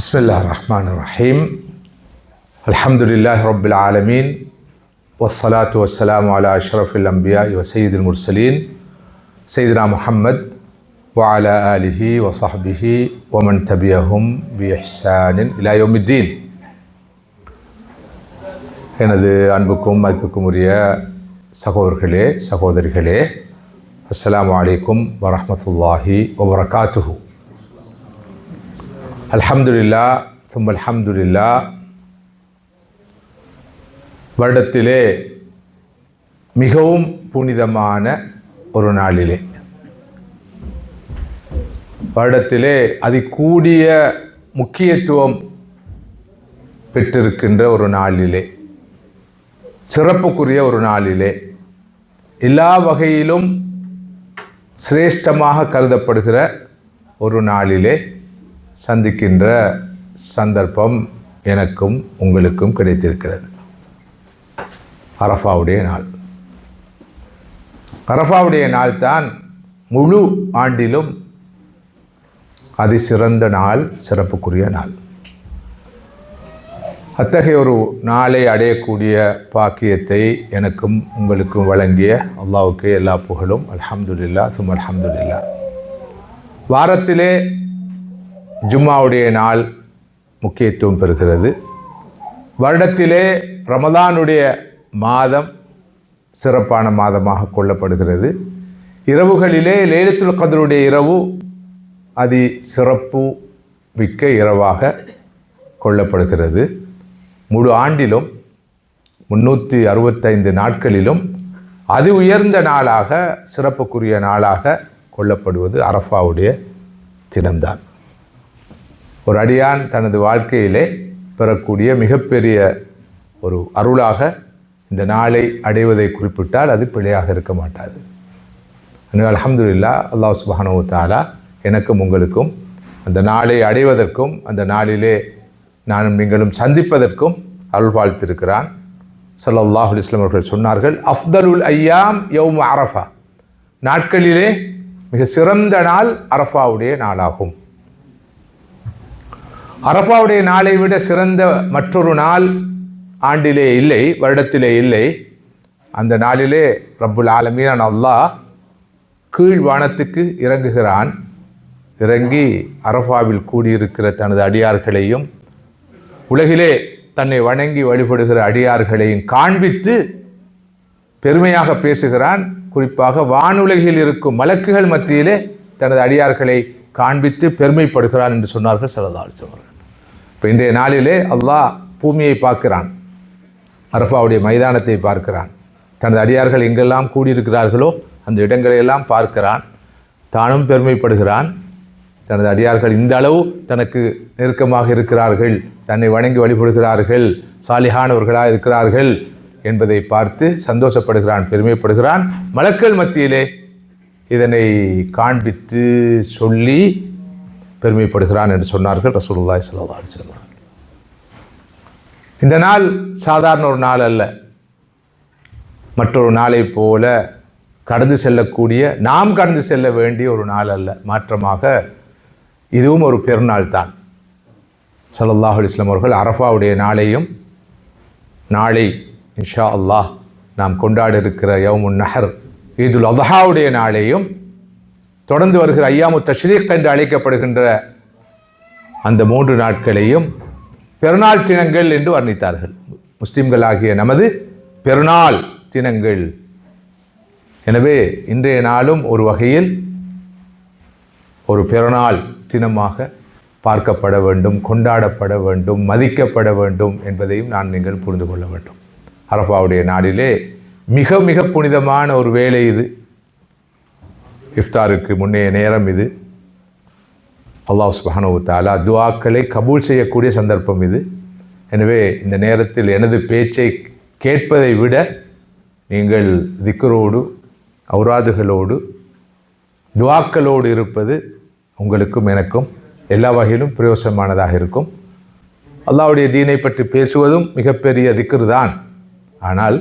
பிஸ்மில்லாஹிர் ரஹ்மானிர் ரஹீம். அல்ஹம்துலில்லாஹி ரப்பில் ஆலமீன். வஸ்ஸலாத்து வஸ்ஸலாமு அலா அஷ்ரஃபில் அன்பியா வ சய்யிதில் முர்சலீன் சய்யிதுனா முஹம்மத் வ அலா ஆலிஹி வ ஸஹ்பிஹி வ மன் தபியஹும் பி இஹ்சானின் இலா யௌமித்தீன். எனது அன்புக்கும் மதிப்புக்கும் உரிய சகோதரர்களே, சகோதரிகளே, அஸ்ஸலாமு அலைக்கும் வ ரஹ்மத்துல்லாஹி வ பரகாத்துஹு. அல்ஹம்துலில்லாஹ் தும்ம அல்ஹம்துலில்லாஹ். வருடத்திலே மிகவும் புனிதமான ஒரு நாளிலே, வருடத்திலே அதிகூடிய முக்கியத்துவம் பெற்றிருக்கின்ற ஒரு நாளிலே, சிறப்புக்குரிய ஒரு நாளிலே, எல்லா வகையிலும் சிரேஷ்டமாக கருதப்படுகிற ஒரு நாளிலே சந்திக்கின்ற சந்தர்ப்பம் எனக்கும் உங்களுக்கும் கிடைத்திருக்கிறது. அரஃபாவுடைய நாள். அரஃபாவுடைய நாள் தான் முழு ஆண்டிலும் அதிசிறந்த நாள், சிறப்புக்குரிய நாள். அத்தகைய ஒரு நாளை அடையக்கூடிய பாக்கியத்தை எனக்கும் உங்களுக்கும் வழங்கிய அல்லாஹ்வுக்கு எல்லா புகழும். அல்ஹம்துலில்லாஹ் தும்ம அல்ஹம்துலில்லாஹ். வாரத்திலே ஜும்மாவுடைய நாள் முக்கியத்துவம் பெறுகிறது. வருடத்திலே ரமதானுடைய மாதம் சிறப்பான மாதமாக கொள்ளப்படுகிறது. இரவுகளிலே லைலத்துல் கத்ருடைய இரவு அதி சிறப்பு மிக்க இரவாக கொள்ளப்படுகிறது. முழு ஆண்டிலும் 365 நாட்களிலும் அதி உயர்ந்த நாளாக, சிறப்புக்குரிய நாளாக கொள்ளப்படுவது அரஃபாவுடைய தினம்தான். ஒரு அடியான் தனது வாழ்க்கையிலே பெறக்கூடிய மிகப்பெரிய ஒரு அருளாக இந்த நாளை அடைவதை குறிப்பிட்டால் அது பிழையாக இருக்க மாட்டாது. அல்ஹம்துலில்லாஹ், அல்லாஹ் சுப்ஹானஹு வ தஆலா எனக்கும் உங்களுக்கும் அந்த நாளை அடைவதற்கும் அந்த நாளிலே நானும் நீங்களும் சந்திப்பதற்கும் அருள் வாழ்த்திருக்கிறான். ஸல்லல்லாஹு அலைஹி வஸல்லம் அவர்கள் சொன்னார்கள், அஃதலுல் ஐயாம் யௌமு அரஃபா. நாட்களிலே மிக சிறந்த நாள் அரஃபாவுடைய நாளாகும். அரஃபாவுடைய நாளை விட சிறந்த மற்றொரு நாள் ஆண்டிலே இல்லை, வருடத்திலே இல்லை. அந்த நாளிலே ரப்புல் ஆலமீன் அல்லாஹ் கீழ் வானத்துக்கு இறங்குகிறான். இறங்கி அரஃபாவில் கூடியிருக்கிற தனது அடியார்களையும் உலகிலே தன்னை வணங்கி வழிபடுகிற அடியார்களையும் காண்பித்து பெருமையாக பேசுகிறான். குறிப்பாக வானுலகில் இருக்கும் மலக்குகள் மத்தியிலே தனது அடியார்களை காண்பித்து பெருமைப்படுகிறான் என்று சொன்னார்கள் ஸல்லல்லாஹு அலைஹி வஸல்லம். இப்போ இன்றைய நாளிலே அல்லாஹ் பூமியை பார்க்கிறான், அரஃபாவுடைய மைதானத்தை பார்க்கிறான். தனது அடியார்கள் எங்கெல்லாம் கூடியிருக்கிறார்களோ அந்த இடங்களையெல்லாம் பார்க்கிறான். தானும் பெருமைப்படுகிறான். தனது அடியார்கள் இந்த அளவு தனக்கு நெருக்கமாக இருக்கிறார்கள், தன்னை வணங்கி வழிபடுகிறார்கள், சாலிஹானவர்களாக இருக்கிறார்கள் என்பதை பார்த்து சந்தோஷப்படுகிறான், பெருமைப்படுகிறான். மலக்கள் மத்தியிலே இதனை காண்பித்து சொல்லி பெருமைப்படுகிறான் என்று சொன்னார்கள் ரசூலுல்லாஹி ஸல்லல்லாஹு அலைஹி வஸல்லம். இந்த நாள் சாதாரண ஒரு நாள் அல்ல. மற்றொரு நாளை போல கடந்து செல்லக்கூடிய, நாம் கடந்து செல்ல வேண்டிய ஒரு நாள் அல்ல. மாற்றமாக இதுவும் ஒரு பெருநாள் தான். ஸல்லல்லாஹு அலைஹி வஸல்லம் அவர்கள் அரஃபாவுடைய நாளையும், நாளை இன்ஷா அல்லாஹ் நாம் கொண்டாட இருக்கிற யௌமுன் நஹர், ஈதுல் அத்ஹாவுடைய நாளையும், தொடர்ந்து வருகிற ஐயாமு தஷ்ரீக் என்று அழைக்கப்படுகின்ற அந்த 3 நாட்களையும் பெருநாள் தினங்கள் என்று வர்ணித்தார்கள். முஸ்லிம்களாகிய நமது பெருநாள் தினங்கள். எனவே இன்றைய நாளும் ஒரு வகையில் ஒரு பெருநாள் தினமாக பார்க்கப்பட வேண்டும், கொண்டாடப்பட வேண்டும், மதிக்கப்பட வேண்டும் என்பதையும் நீங்கள் புரிந்து கொள்ள வேண்டும். அரஃபாவுடைய நாளிலே மிக மிக புனிதமான ஒரு வேளை இது. இஃப்தாருக்கு முன்னைய நேரம் இது. அல்லாஹ் சுப்ஹானஹு வ தஆலா துஆக்களை கபூல் செய்யக்கூடிய சந்தர்ப்பம் இது. எனவே இந்த நேரத்தில் எனது பேச்சை கேட்பதை விட நீங்கள் திக்ரோடு, ஔராதுகளோடு, துஆக்களோடு இருப்பது உங்களுக்கும் எனக்கும் எல்லா வகையிலும் பிரயோசனமானதாக இருக்கும். அல்லாஹ்வுடைய தீனை பற்றி பேசுவதும் மிகப்பெரிய திக்ர் தான். ஆனால்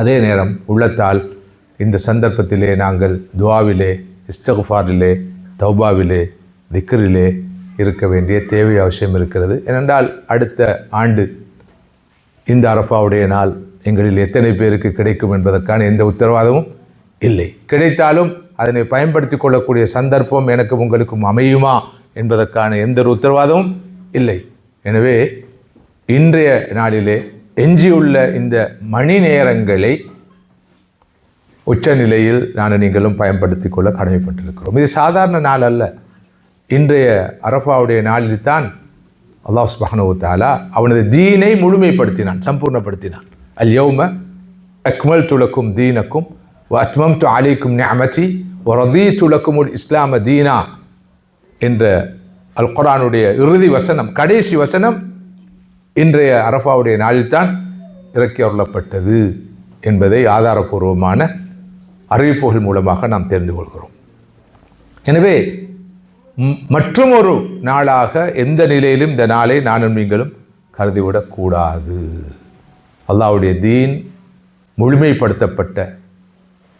அதே நேரம் உள்ளத்தால் இந்த சந்தர்ப்பத்திலே நாங்கள் துஆவிலே, இஸ்திக்ஃபாரிலே, தௌபாவிலே, திக்ரிலே இருக்க வேண்டிய தேவை அவசியம் இருக்கிறது. ஏனென்றால் அடுத்த ஆண்டு இந்த அரஃபாவுடைய நாள் எங்களில் எத்தனை பேருக்கு கிடைக்கும் என்பதற்கான எந்த உத்தரவாதமும் இல்லை. கிடைத்தாலும் அதனை பயன்படுத்தி கொள்ளக்கூடிய சந்தர்ப்பம் எனக்கும் உங்களுக்கும் அமையுமா என்பதற்கான எந்த ஒரு உத்தரவாதமும் இல்லை. எனவே இன்றைய நாளிலே எஞ்சியுள்ள இந்த மணி நேரங்களை உச்சநிலையில் நீங்களும் பயன்படுத்தி கொள்ள கடமைப்பட்டிருக்கிறோம். இது சாதாரண நாள் அல்ல. இன்றைய அரஃபாவுடைய நாளில் தான் அல்லாஹ் சுப்ஹானஹு வ தஆலா அவனது தீனை முழுமைப்படுத்தினான், சம்பூர்ணப்படுத்தினான். அல் யௌம அக்மல்து லக்கும் தீனக்கும் வ அத்மம்து அலைக்கும் நிஅமதி வ ரதீது லக்குமுல் இஸ்லாம தீனா என்ற அல் குர்ஆனுடைய இறுதி வசனம், கடைசி வசனம் இன்றைய அரஃபாவுடைய நாளில்தான் இறக்கி அருளப்பட்டது என்பதை ஆதாரபூர்வமான அறிவிப்புகள் மூலமாக நாம் தெரிந்து கொள்கிறோம். எனவே மற்றும் ஒரு நாளாக எந்த நிலையிலும் இந்த நாளை நானும் நீங்களும் கருதிவிடக்கூடாது. அல்லாஹ்வுடைய தீன் முழுமைப்படுத்தப்பட்ட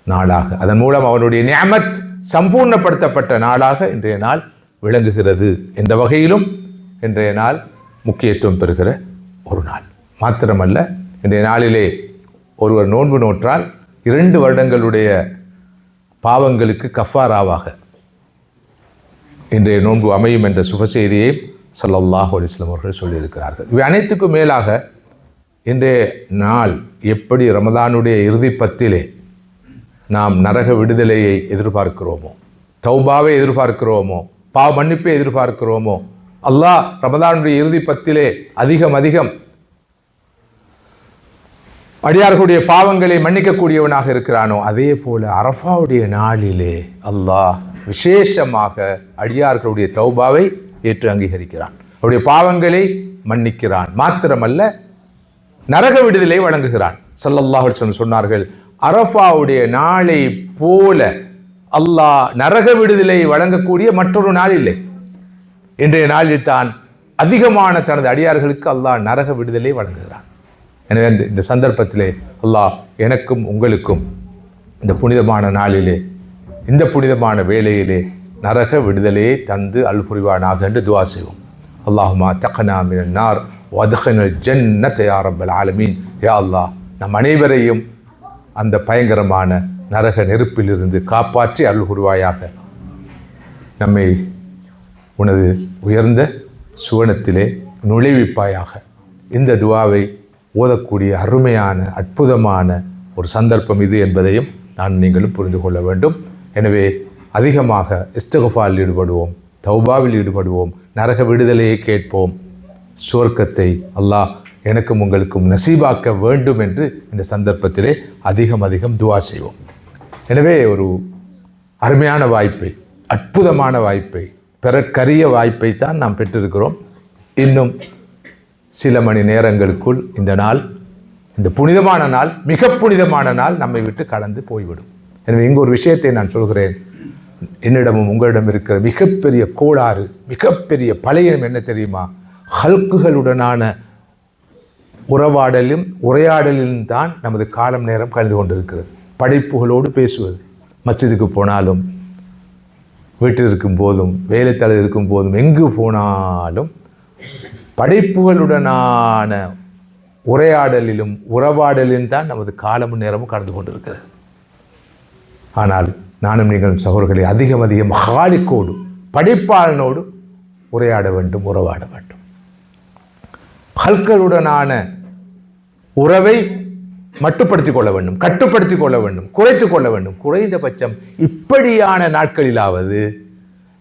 நாளாக, அதன் மூலம் அவனுடைய நிஅமத் சம்பூர்ணப்படுத்தப்பட்ட நாளாக இன்றைய நாள் விளங்குகிறது என்ற வகையிலும் இன்றைய நாள் முக்கியத்துவம் பெறுகிற ஒரு நாள் மாத்திரமல்ல. இன்றைய நாளிலே ஒருவர் நோன்பு நோற்றால் 2 வருடங்களுடைய பாவங்களுக்கு கஃபாராவாக இன்றைய நோன்பு அமையும் என்ற சுப செய்தியை ஸல்லல்லாஹு அலைஹி வஸல்லம் அவர்கள் சொல்லியிருக்கிறார்கள். இவை அனைத்துக்கும் மேலாக இன்றைய நாள் எப்படி ரமதானுடைய இறுதி பத்திலே நாம் நரக விடுதலையை எதிர்பார்க்கிறோமோ, தௌபாவை எதிர்பார்க்கிறோமோ, பாவ மன்னிப்பை எதிர்பார்க்கிறோமோ, அல்லாஹ் ரமதானுடைய இறுதி பத்திலே அதிகம் அடியார்களுடைய பாவங்களை மன்னிக்கக்கூடியவனாக இருக்கிறானோ, அதே போல அரஃபாவுடைய நாளிலே அல்லாஹ் விசேஷமாக அடியார்களுடைய தௌபாவை ஏற்று அங்கீகரிக்கிறான், அவருடைய பாவங்களை மன்னிக்கிறான். மாத்திரமல்ல, நரக விடுதலை வழங்குகிறான். ஸல்லல்லாஹு அலைஹி வஸல்லம் சொன்னார்கள், அரஃபாவுடைய நாளை போல அல்லாஹ் நரக விடுதலை வழங்கக்கூடிய மற்றொரு நாள் இல்லை. இன்றைய நாளில் தான் அதிகமான தனது அடியார்களுக்கு அல்லாஹ் நரக விடுதலை வழங்குகிறான். எனவே இந்த சந்தர்ப்பத்திலே அல்லாஹ் எனக்கும் உங்களுக்கும் இந்த புனிதமான நாளிலே, இந்த புனிதமான வேளையிலே நரக விடுதலையை தந்து அருள் புரிவானாக என்று துஆ செய்வோம். அல்லாஹும்மா தக்னா மினன் நார் வ அத்கில்னல் ஜன்னத யா ரப்பல் ஆலமீன். யா அல்லாஹ், நம் அனைவரையும் அந்த பயங்கரமான நரக நெருப்பிலிருந்து காப்பாற்றி அருள் புரிவாயாக. நம்மை உனது உயர்ந்த சுவனத்திலே நுழைவிப்பாயாக. இந்த துஆவை ஓதக்கூடிய அருமையான அற்புதமான ஒரு சந்தர்ப்பம் இது என்பதையும் நீங்களும் புரிந்து கொள்ள வேண்டும். எனவே அதிகமாக இஸ்திக்ஃபாரில் ஈடுபடுவோம், தௌபாவில் ஈடுபடுவோம், நரக விடுதலையை கேட்போம். சுவர்க்கத்தை அல்லாஹ் எனக்கும் உங்களுக்கும் நசீபாக்க வேண்டும் என்று இந்த சந்தர்ப்பத்திலே அதிகம் துஆ செய்வோம். எனவே ஒரு அருமையான வாய்ப்பை, அற்புதமான வாய்ப்பை, பெறக்கரிய வாய்ப்பை தான் நாம் பெற்றிருக்கிறோம். இன்னும் சில மணி நேரங்களுக்குள் இந்த நாள், இந்த புனிதமான நாள், மிக புனிதமான நாள் நம்மை விட்டு கடந்து போய்விடும். எனவே இங்கு ஒரு விஷயத்தை நான் சொல்கிறேன். என்னிடமும் உங்களிடம் இருக்கிற மிகப்பெரிய கோளாறு, மிகப்பெரிய பழையம் என்ன தெரியுமா? ஹல்குகளுடனான உரையாடலிலும் தான் நமது காலம் நேரம் கழிந்து கொண்டிருக்கிறது. படைப்புகளோடு பேசுவது, மஸ்ஜிதுக்கு போனாலும், வீட்டில் இருக்கும் போதும், வேலைத்தளத்தில் இருக்கும் போதும், எங்கு போனாலும் படைப்புகளுடனான உரையாடலிலும் உறவாடலிலும் தான் நமது காலமும் நேரமும் கடந்து கொண்டிருக்கிறது. ஆனால் நானும் நீங்களும் சகோதரர்களை அதிகம் ஹாலிக்கோடு, படைப்பாளனோடு உரையாட வேண்டும், உறவாட வேண்டும். ஹல்களுடனான உறவை மட்டுப்படுத்திக் கொள்ள வேண்டும், கட்டுப்படுத்திக் கொள்ள வேண்டும், குறைத்து கொள்ள வேண்டும். குறைந்தபட்சம் இப்படியான நாட்களிலாவது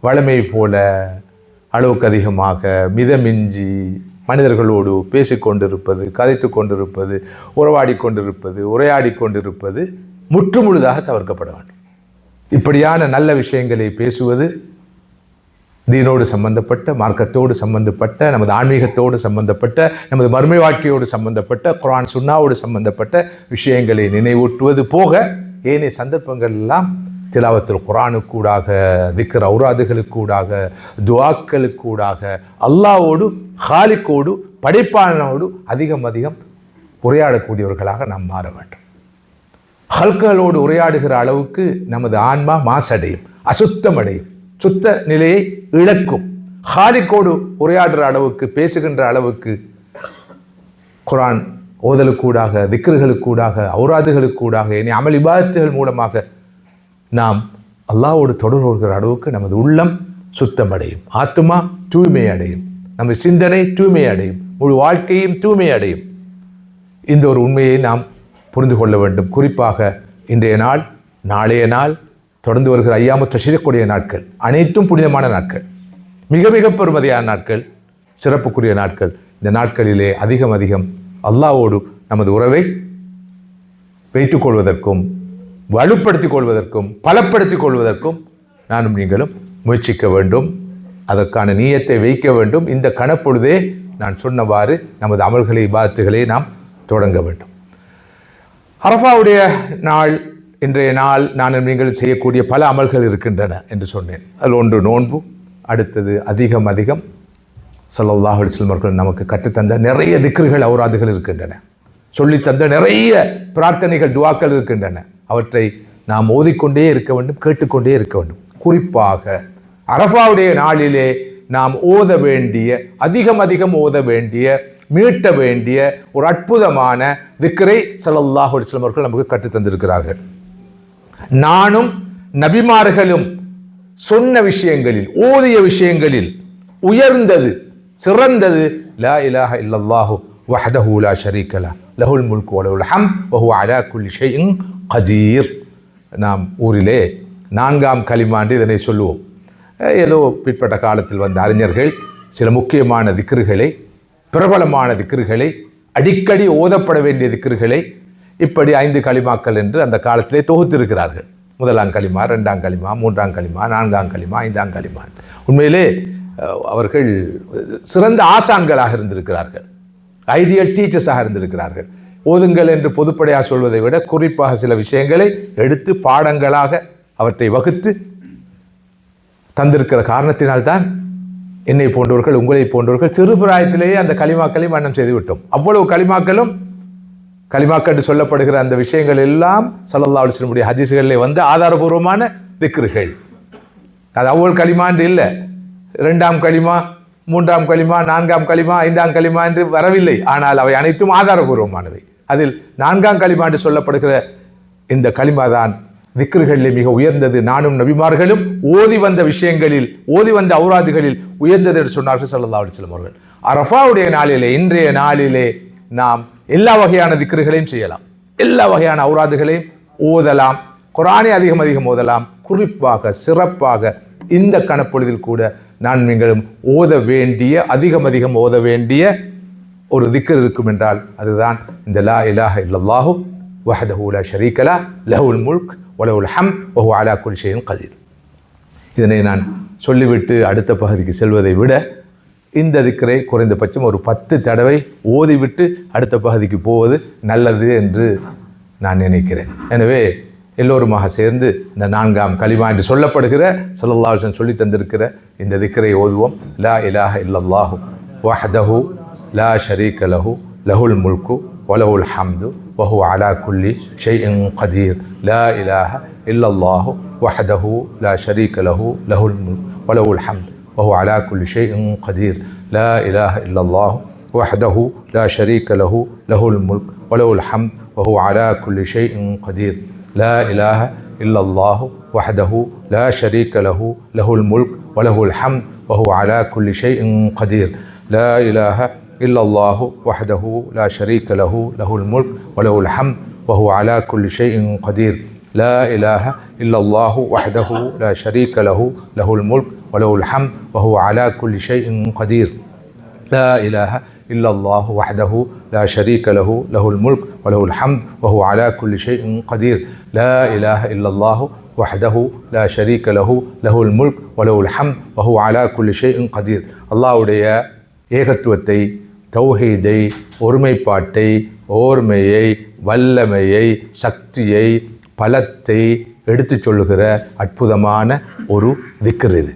வளமை போல அளவுக்கு அதிகமாக மிதமிஞ்சி மனிதர்களோடு பேசிக்கொண்டிருப்பது, கதைத்து கொண்டிருப்பது, உறவாடி கொண்டிருப்பது, உரையாடி கொண்டிருப்பது முற்றுமுழுதாக தவிர்க்கப்பட வேண்டும். இப்படியான நல்ல விஷயங்களை பேசுவது தீனோடு சம்பந்தப்பட்ட, மார்க்கத்தோடு சம்பந்தப்பட்ட, நமது ஆன்மீகத்தோடு சம்பந்தப்பட்ட, நமது மறுமை வாழ்க்கையோடு சம்பந்தப்பட்ட, குர்ஆன் சுன்னாவோடு சம்பந்தப்பட்ட விஷயங்களை நினைவூட்டுவது போக, ஏனைய சந்தர்ப்பங்கள் எல்லாம் திலாவத்துல் குர்ஆனுக்கூடாக, திக்ர் ஔராதுகளுக்கூடாக, துஆக்களுக்கூடாக அல்லாஹ்வோடு, ஹாலிக்கோடு, படைப்பாளனோடு அதிகம் உரையாடக்கூடியவர்களாக நாம் மாற வேண்டும். ஹல்களோடு உரையாடுகிற அளவுக்கு நமது ஆன்மா மாசடையும், அசுத்தமடையும், சுத்த நிலையை இழக்கும். ஹாலிக்கோடு உரையாடுற அளவுக்கு, பேசுகின்ற அளவுக்கு குர்ஆன் ஓதலுக்கூடாக, திக்ருகளுக்கூடாக, ஔராதுகளுக்கூடாக, இனி அமல் இபாதத்துகள் மூலமாக நாம் அல்லாஹ்வோடு தொடர்பு கொள்கிற அளவுக்கு நமது உள்ளம் சுத்தமடையும், ஆத்மா தூய்மை அடையும், நம்ம சிந்தனை தூய்மை அடையும், முழு வாழ்க்கையும் தூய்மை அடையும். இந்த ஒரு உண்மையை நாம் புரிந்து கொள்ள வேண்டும். குறிப்பாக இன்றைய நாள், நாளைய நாள், தொடர்ந்து வருகிற ஐயாமு தஷ்ரீக்குடைய நாட்கள் அனைத்தும் புனிதமான நாட்கள், மிக மிக பெருமதியான நாட்கள், சிறப்புக்குரிய நாட்கள். இந்த நாட்களிலே அதிகம் அல்லாஹ்வோடு நமது உறவை வைத்துக் கொள்வதற்கும், வலுப்படுத்திக் கொள்வதற்கும், பலப்படுத்திக் கொள்வதற்கும் நானும் நீங்களும் முயற்சிக்க வேண்டும். அதற்கான நீயத்தை வைக்க வேண்டும். இந்த கணப்பொழுதே நான் சொன்னவாறு நமது அமல்களை, இபாதத்துகளை நாம் தொடங்க வேண்டும். அரஃபாவுடைய நாள், இன்றைய நாள் நானும் நீங்கள் செய்யக்கூடிய பல அமல்கள் இருக்கின்றன என்று சொன்னேன். அதில் ஒன்று நோன்பு, அடுத்தது அதிகம் ஸல்லல்லாஹு அலைஹி வஸல்லம் அவர்கள் நமக்கு கற்றுத்தந்த நிறைய திக்ருகள், ஔராதுகள் இருக்கின்றன. சொல்லித்தந்த நிறைய பிரார்த்தனைகள், துஆக்கள் இருக்கின்றன. அவற்றை நாம் ஓதிக்கொண்டே இருக்க வேண்டும், கேட்டுக்கொண்டே இருக்க வேண்டும். குறிப்பாக அரஃபாவுடைய நாளிலே நாம் ஓத வேண்டிய, அதிகம் ஓத வேண்டிய, மீட்ட வேண்டிய ஒரு அற்புதமான திக்ரை ஸல்லல்லாஹு அலைஹி வஸல்லம் அவர்கள் நமக்கு கற்றுத்தந்திருக்கிறார்கள். நானும் நபிமார்களும் சொன்ன விஷயங்களில், ஓதிய விஷயங்களில் உயர்ந்தது, சிறந்தது லா இலாஹ இல்லல்லாஹு வஹ்தஹு லா ஷரீக லஹு லஹுல் முல்கு வ லஹுல் ஹம்து வ ஹுவ அலா குல்லி ஷைஇன் கதீர். நாம் ஊரிலே 4ஆம் கலிமாண்டு இதனை சொல்லுவோம். ஏதோ பிற்பட்ட காலத்தில் வந்த அறிஞர்கள் சில முக்கியமான திக்ருகளை, பிரபலமான திக்ருகளை, அடிக்கடி ஓதப்பட வேண்டிய திக்ருகளை இப்படி 5 கலிமாக்கள் என்று அந்த காலத்திலே தொகுத்திருக்கிறார்கள். 1ஆம் கலிமா, 2ஆம் கலிமா, 3ஆம் கலிமா, 4ஆம் கலிமா, 5ஆம் கலிமா. உண்மையிலே அவர்கள் சிறந்த ஆசான்களாக இருந்திருக்கிறார்கள், ஐடியல் டீச்சர்ஸாக இருந்திருக்கிறார்கள். ஓதுங்கள் என்று பொதுப்படையாக சொல்வதை விட குறிப்பாக சில விஷயங்களை எடுத்து பாடங்களாக அவற்றை வகுத்து தந்திருக்கிற காரணத்தினால்தான் என்னை போன்றவர்கள், உங்களை போன்றவர்கள் சிறு பிராயத்திலேயே அந்த கலிமாக்களை மன்னம் செய்து விட்டோம். அவ்வளவு கலிமாக்கள் என்று சொல்லப்படுகிற அந்த விஷயங்கள் எல்லாம் ஸல்லல்லாஹு அலைஹி வஸல்லம் ஹதீஸ்களிலே வந்து ஆதாரபூர்வமான திக்ருகள். அது அவ்வளவு கலிமா என்று இல்லை, 2ஆம் கலிமா, 3ஆம் கலிமா, 4ஆம் கலிமா, 5ஆம் கலிமா என்று வரவில்லை. ஆனால் அவை அனைத்தும் ஆதாரபூர்வமானவை. அதில் 4ஆம் கலிமா என்று சொல்லப்படுகிற இந்த கலிமா தான் திக்ருகளிலே மிக உயர்ந்தது. நானும் நபிமார்களும் ஓதி வந்த விஷயங்களில், ஓதி வந்த ஔராதுகளில் உயர்ந்தது என்று சொன்னார்கள் ஸல்லல்லாஹு அலைஹி வஸல்லம் அவர்கள். அரஃபாவுடைய நாளிலே, இன்றைய நாளிலே நாம் எல்லா வகையான திக்ருகளையும் செய்யலாம், எல்லா வகையான ஔராதுகளையும் ஓதலாம், குர்ஆனை அதிகம் ஓதலாம். குறிப்பாக சிறப்பாக இந்த கணப்பொழுதில் கூட நான் நீங்களும் ஓத வேண்டிய, அதிகம் ஓத வேண்டிய ஒரு திக்ர் இருக்கும் என்றால் அதுதான் இந்த லா இலாஹ இல்லல்லாஹு வஹ்தஹு லா ஷரீக லஹு லஹுல் முல்க் வ லஹுல் ஹம்து வ ஹுவ அலா குல்லி ஷைஇன் கதீர். இதனை நான் சொல்லிவிட்டு அடுத்த பகுதிக்கு செல்வதை விட இந்த திக்ரை குறைந்தபட்சம் ஒரு 10 தடவை ஓதிவிட்டு அடுத்த பகுதிக்கு போவது நல்லது என்று நான் நினைக்கிறேன். எனவே எல்லோருமாக சேர்ந்து இந்த 4ஆம் கலிமா என்று சொல்லப்படுகிற ஸல்லல்லாஹு அலைஹி வஸல்லம் சொல்லி தந்திருக்கிற இந்த திக்ரை ஓதுவோம். லா இலாஹ இல்லல்லாஹு வஹ்தஹு லா ஷரீக லஹு லஹுல் முல்கு வ லஹுல் ஹம்து வ ஹுவ அலா குல்லி ஷைஇன் கதீர். லா இலாஹ இல்லல்லாஹு வஹ்தஹு லா ஷரீக லஹு லஹுல் முல்கு வ லஹுல் ஹம்து வ ஹுவ அலா குல்லி ஷைஇன் கதீர். லா இலாஹ இல்லல்லாஹு வஹ்தஹு லா ஷரீக லஹு லஹுல் முல்கு வ லஹுல் ஹம்து வ ஹுவ அலா குல்லி ஷைஇன் கதீர். لا إله إلا الله وحده لا شريك له له الملك وله الحمد وهو على كل شيء قدير. لا إله إلا الله وحده لا شريك له له الملك وله الحمد وهو على كل شيء قدير. لا إله إلا الله وحده لا شريك له له الملك وله الحمد وهو على كل شيء قدير. لا إله إلا الله وحده لا شريك له له الملك وله الحمد وهو على كل شيء قدير. لا إله إلا الله وحده لا شريك له له الملك وله الحمد وهو على كل شيء قدير. அல்லாஹ்வுடைய ஏகத்துவத்தை, தௌஹீதை, ஒருமைப்பாட்டை, ஓர்மையை, வல்லமையை, சக்தியை, பலத்தை எடுத்துச் சொல்லுகிற அற்புதமான ஒரு திக்ர் இது.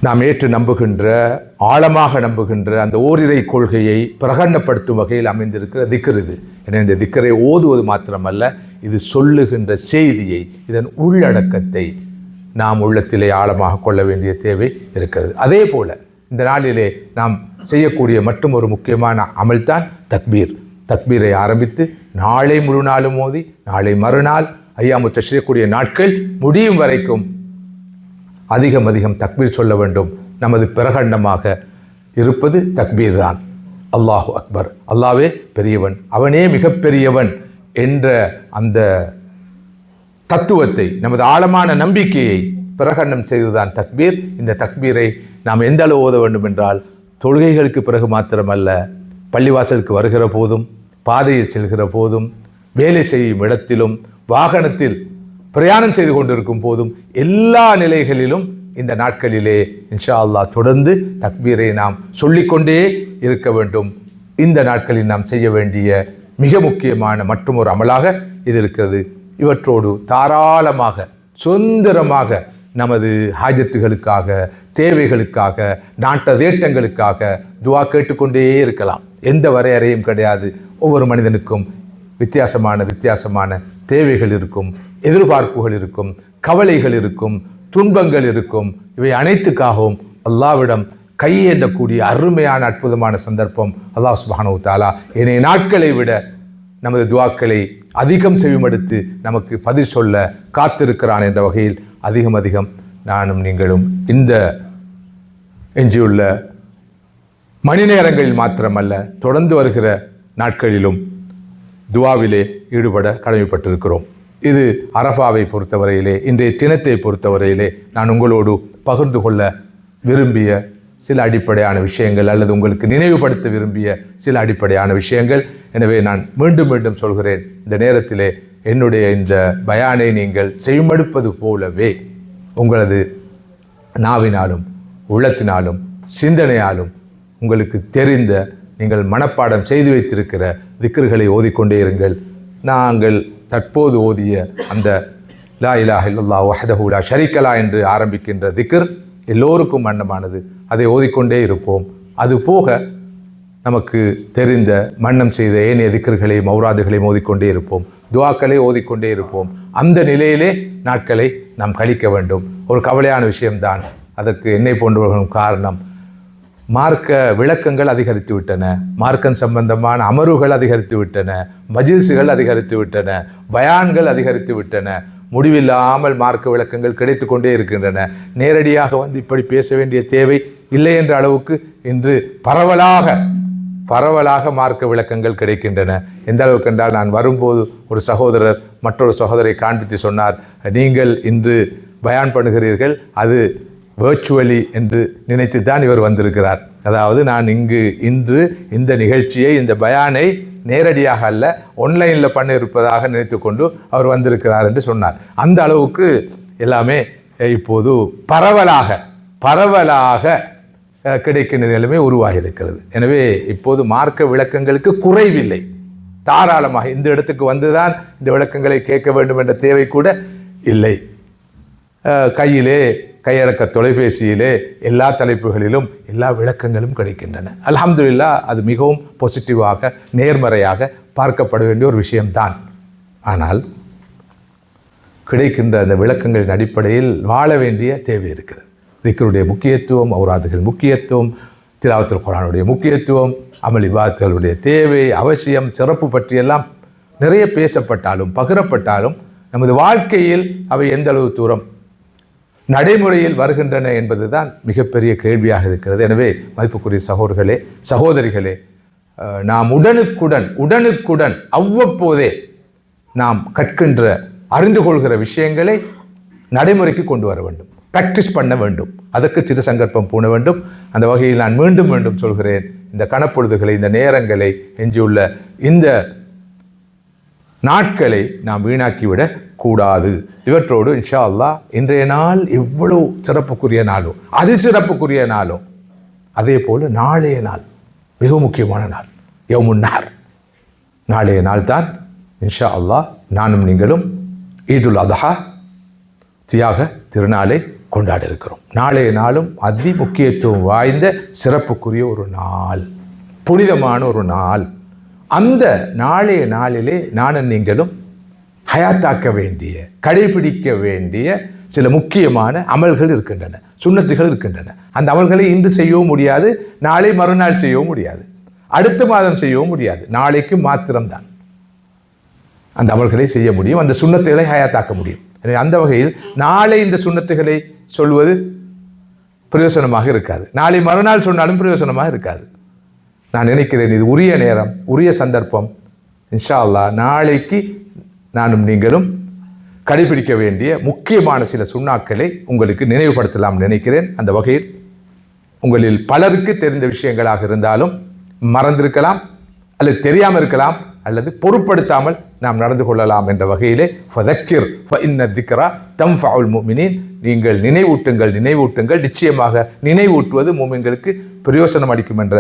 நாம் ஏற்று நம்புகின்ற, ஆழமாக நம்புகின்ற அந்த ஓரிரை கொள்கையை பிரகடனப்படுத்தும் வகையில் அமைந்திருக்கிற திக்ர் இது. எனவே இந்த திக்ரை ஓதுவது மாத்திரமல்ல, இது சொல்லுகின்ற செய்தியை, இதன் உள்ளடக்கத்தை நாம் உள்ளத்திலே ஆழமாக கொள்ள வேண்டிய தேவை இருக்கிறது. அதே போல இந்த நாளிலே நாம் செய்யக்கூடிய மற்றும் ஒரு முக்கியமான அமல்தான் தக்பீர். தக்பீரை ஆரம்பித்து நாளை முழு நாளும் ஓதி நாளை மறுநாள் ஐயாமு தஷ்ரீக்குரிய நாட்கள் முடியும் வரைக்கும் அதிகம் தக்பீர் சொல்ல வேண்டும். நமது பிரகண்டமாக இருப்பது தக்பீர் தான். அல்லாஹு அக்பர், அல்லாவே பெரியவன், அவனே மிகப்பெரியவன் என்ற அந்த தத்துவத்தை, நமது ஆழமான நம்பிக்கையை பிரகடனம் செய்துதான் தக்பீர். இந்த தக்பீரை நாம் எந்த அளவு ஓத வேண்டும் என்றால், தொழுகைகளுக்கு பிறகு மாத்திரமல்ல, பள்ளிவாசலுக்கு வருகிற போதும், பாதையில் செல்கிற போதும், வேலை செய்யும் இடத்திலும், வாகனத்தில் பிரயாணம் செய்து கொண்டிருக்கும் போதும், எல்லா நிலைகளிலும் இந்த நாட்களிலே இன்ஷா அல்லாஹ் தொடர்ந்து தக்பீரை நாம் சொல்லிக்கொண்டே இருக்க வேண்டும். இந்த நாட்களில் நாம் செய்ய வேண்டிய மிக முக்கியமான மற்றும் ஒரு அமலாக இது இருக்கிறது. இவற்றோடு தாராளமாக சுதந்திரமாக நமது ஹாஜத்துகளுக்காக, தேவைகளுக்காக, நாட்ட தேட்டங்களுக்காக துவா கேட்டுக்கொண்டே இருக்கலாம். எந்த வரையறையும் கிடையாது. ஒவ்வொரு மனிதனுக்கும் வித்தியாசமான தேவைகள் இருக்கும், எதிர்பார்ப்புகள் இருக்கும், கவலைகள் இருக்கும், துன்பங்கள் இருக்கும். இவை அனைத்துக்காகவும் அல்லாஹ்விடம் கையேந்தக்கூடிய அருமையான அற்புதமான சந்தர்ப்பம். அல்லாஹ் சுப்ஹானஹு வ தஆலா ஏனைய நாட்களை விட நமது துஆக்களை அதிகம் செவிமடுத்து நமக்கு பதில் சொல்ல காத்திருக்கிறான் என்ற வகையில் அதிகம் நானும் நீங்களும் இந்த எஞ்சியுள்ள மணி நேரங்களில் மாத்திரமல்ல, தொடர்ந்து வருகிற நாட்களிலும் துஆவிலே ஈடுபட கடமைப்பட்டிருக்கிறோம். இது அரஃபாவை பொறுத்தவரையிலே, இன்றைய தினத்தை பொறுத்தவரையிலே நான் உங்களோடு பகிர்ந்து கொள்ள விரும்பிய சில அடிப்படையான விஷயங்கள், அல்லது உங்களுக்கு நினைவுபடுத்த விரும்பிய சில அடிப்படையான விஷயங்கள். எனவே நான் மீண்டும் சொல்கிறேன், இந்த நேரத்திலே என்னுடைய இந்த பயானை நீங்கள் செய்மடுப்பது போலவே உங்களது நாவினாலும் உள்ளத்தினாலும் சிந்தனையாலும் உங்களுக்கு தெரிந்த, நீங்கள் மனப்பாடம் செய்து வைத்திருக்கிற திக்ர்களை ஓதிக்கொண்டே இருங்கள். நாங்கள் தற்போது ஓதிய அந்த லா இலாஹ இல்லல்லாஹு வஹ்தஹு லா ஷரீக லஹு என்று ஆரம்பிக்கின்ற திக்ர் எல்லோருக்கும் மன்னமானது. அதை ஓதிக்கொண்டே இருப்போம். அதுபோக நமக்கு தெரிந்த மன்னம் செய்த ஏனைய திக்ர்களை, மௌராதுகளை ஓதிக்கொண்டே இருப்போம். துஆக்களை ஓதிக்கொண்டே இருப்போம். அந்த நிலையிலே நாட்களை நாம் கழிக்க வேண்டும். ஒரு கவலையான விஷயம்தான். அதற்கு என்னை போன்றவர்களும் காரணம். மார்க்க விளக்கங்கள் அதிகரித்து விட்டன, மார்க்கம் சம்பந்தமான அமர்வுகள் அதிகரித்து விட்டன, மஜ்லிஸ்கள் அதிகரித்து விட்டன, பயான்கள் அதிகரித்து விட்டன. முடிவில்லாமல் மார்க்க விளக்கங்கள் கிடைத்து கொண்டே இருக்கின்றன. நேரடியாக வந்து இப்படி பேச வேண்டிய தேவை இல்லை என்ற அளவுக்கு இன்று பரவலாக மார்க்க விளக்கங்கள் கிடைக்கின்றன. எந்த அளவுக்கு என்றால், நான் வரும்போது ஒரு சகோதரர் மற்றொரு சகோதரை காண்பித்து சொன்னார், நீங்கள் இன்று பயான் பண்ணுகிறீர்கள், அது வேர்ச்சுவலி என்று நினைத்து தான் இவர் வந்திருக்கிறார். அதாவது நான் இன்று இந்த நிகழ்ச்சியை, இந்த பயானை நேரடியாக அல்ல, ஆன்லைனில் பண்ண இருப்பதாக நினைத்து கொண்டு அவர் வந்திருக்கிறார் என்று சொன்னார். அந்த அளவுக்கு எல்லாமே இப்போது பரவலாக கிடைக்கின்ற நிலைமை உருவாகி இருக்கிறது. எனவே இப்போது மார்க்க விளக்கங்களுக்கு குறைவில்லை. தாராளமாக இந்த இடத்துக்கு வந்துதான் இந்த விளக்கங்களை கேட்க வேண்டும் என்ற தேவை கூட இல்லை. கையடக்க தொலைபேசியிலே எல்லா தலைப்புகளிலும் எல்லா விளக்கங்களும் கிடைக்கின்றன. அல்ஹம்துலில்லாஹ், அது மிகவும் பாசிட்டிவாக, நேர்மறையாக பார்க்கப்பட வேண்டிய ஒரு விஷயம்தான். ஆனால் கிடைக்கின்ற அந்த விளக்கங்களின் அடிப்படையில் வாழ வேண்டிய தேவை இருக்கிறது. திக்ருடைய முக்கியத்துவம், ஔராதுகள் முக்கியத்துவம், திலாவத்துல் குர்ஆனுடைய முக்கியத்துவம், அமல் இபாதத்துகளுடைய தேவை, அவசியம், சிறப்பு பற்றியெல்லாம் நிறைய பேசப்பட்டாலும் பகிரப்பட்டாலும் நமது வாழ்க்கையில் அவை எந்த அளவு தூரம் நடைமுறையில் வருகின்றன என்பதுதான் மிகப்பெரிய கேள்வியாக இருக்கிறது. எனவே மதிப்புக்குரிய சகோதரர்களே, சகோதரிகளே, நாம் உடனுக்குடன் அவ்வப்போதே நாம் கற்கின்ற, அறிந்து கொள்கிற விஷயங்களை நடைமுறைக்கு கொண்டு வர வேண்டும், பிராக்டிஸ் பண்ண வேண்டும். அதற்கு சிறு சங்கல்பம் பூண வேண்டும். அந்த வகையில் நான் மீண்டும் சொல்கிறேன், இந்த கணப்பொழுதுகளை, இந்த நேரங்களை, எஞ்சியுள்ள இந்த நாட்களை நாம் வீணாக்கிவிடக் கூடாது. இவற்றோடு இன்ஷா அல்லாஹ் இன்றைய நாள் எவ்வளவு சிறப்புக்குரிய நாளோ, சிறப்புக்குரிய நாளோ, அதே போல நாளைய நாள் மிக முக்கியமான நாள், யௌமுன் நஹர். நாளைய நாள் தான் இன்ஷா அல்லாஹ் நானும் நீங்களும் ஈதுல் அதஹா, தியாக திருநாளை கொண்டாட இருக்கிறோம். நாளைய நாளும் அதி முக்கியத்துவம் வாய்ந்த சிறப்புக்குரிய ஒரு நாள், புனிதமான ஒரு நாள். அந்த நாளைய நாளிலே நானும் நீங்களும் ஹயாத்தாக்க வேண்டிய, கடைபிடிக்க வேண்டிய சில முக்கியமான அமல்கள் இருக்கின்றன, சுன்னத்துகள் இருக்கின்றன. அந்த அமல்களை இன்று செய்யவும் முடியாது, நாளை மறுநாள் செய்யவும் முடியாது, அடுத்த மாதம் செய்யவும் முடியாது. நாளைக்கு மாத்திரம்தான் அந்த அமல்களை செய்ய முடியும், அந்த சுன்னத்துகளை ஹயாத்தாக்க முடியும். எனவே அந்த வகையில் நாளை இந்த சுன்னத்துகளை சொல்வது பிரயோசனமாக இருக்காது, நாளை மறுநாள் சொன்னாலும் பிரயோசனமாக இருக்காது. நான் நினைக்கிறேன் இது உரிய நேரம், உரிய சந்தர்ப்பம். இன்ஷா அல்லாஹ் நாளைக்கு நானும் நீங்களும் கடைபிடிக்க வேண்டிய முக்கியமான சில சுன்னாக்களை உங்களுக்கு நினைவுபடுத்தலாம் நினைக்கிறேன். அந்த வகையில் உங்களில் பலருக்கு தெரிந்த விஷயங்களாக இருந்தாலும் மறந்திருக்கலாம், அல்லது தெரியாமல் இருக்கலாம், அல்லது பொருட்படுத்தாமல் நாம் நடந்து கொள்ளலாம் என்ற வகையிலே ஃபதக்கிர் ஃபஇன்ன திக்ரா தன்ஃபஉல் முஃமினீன், நீங்கள் நினைவூட்டுங்கள், நிச்சயமாக நினைவூட்டுவது முஃமின்களுக்கு பிரயோசனம் அளிக்கும் என்ற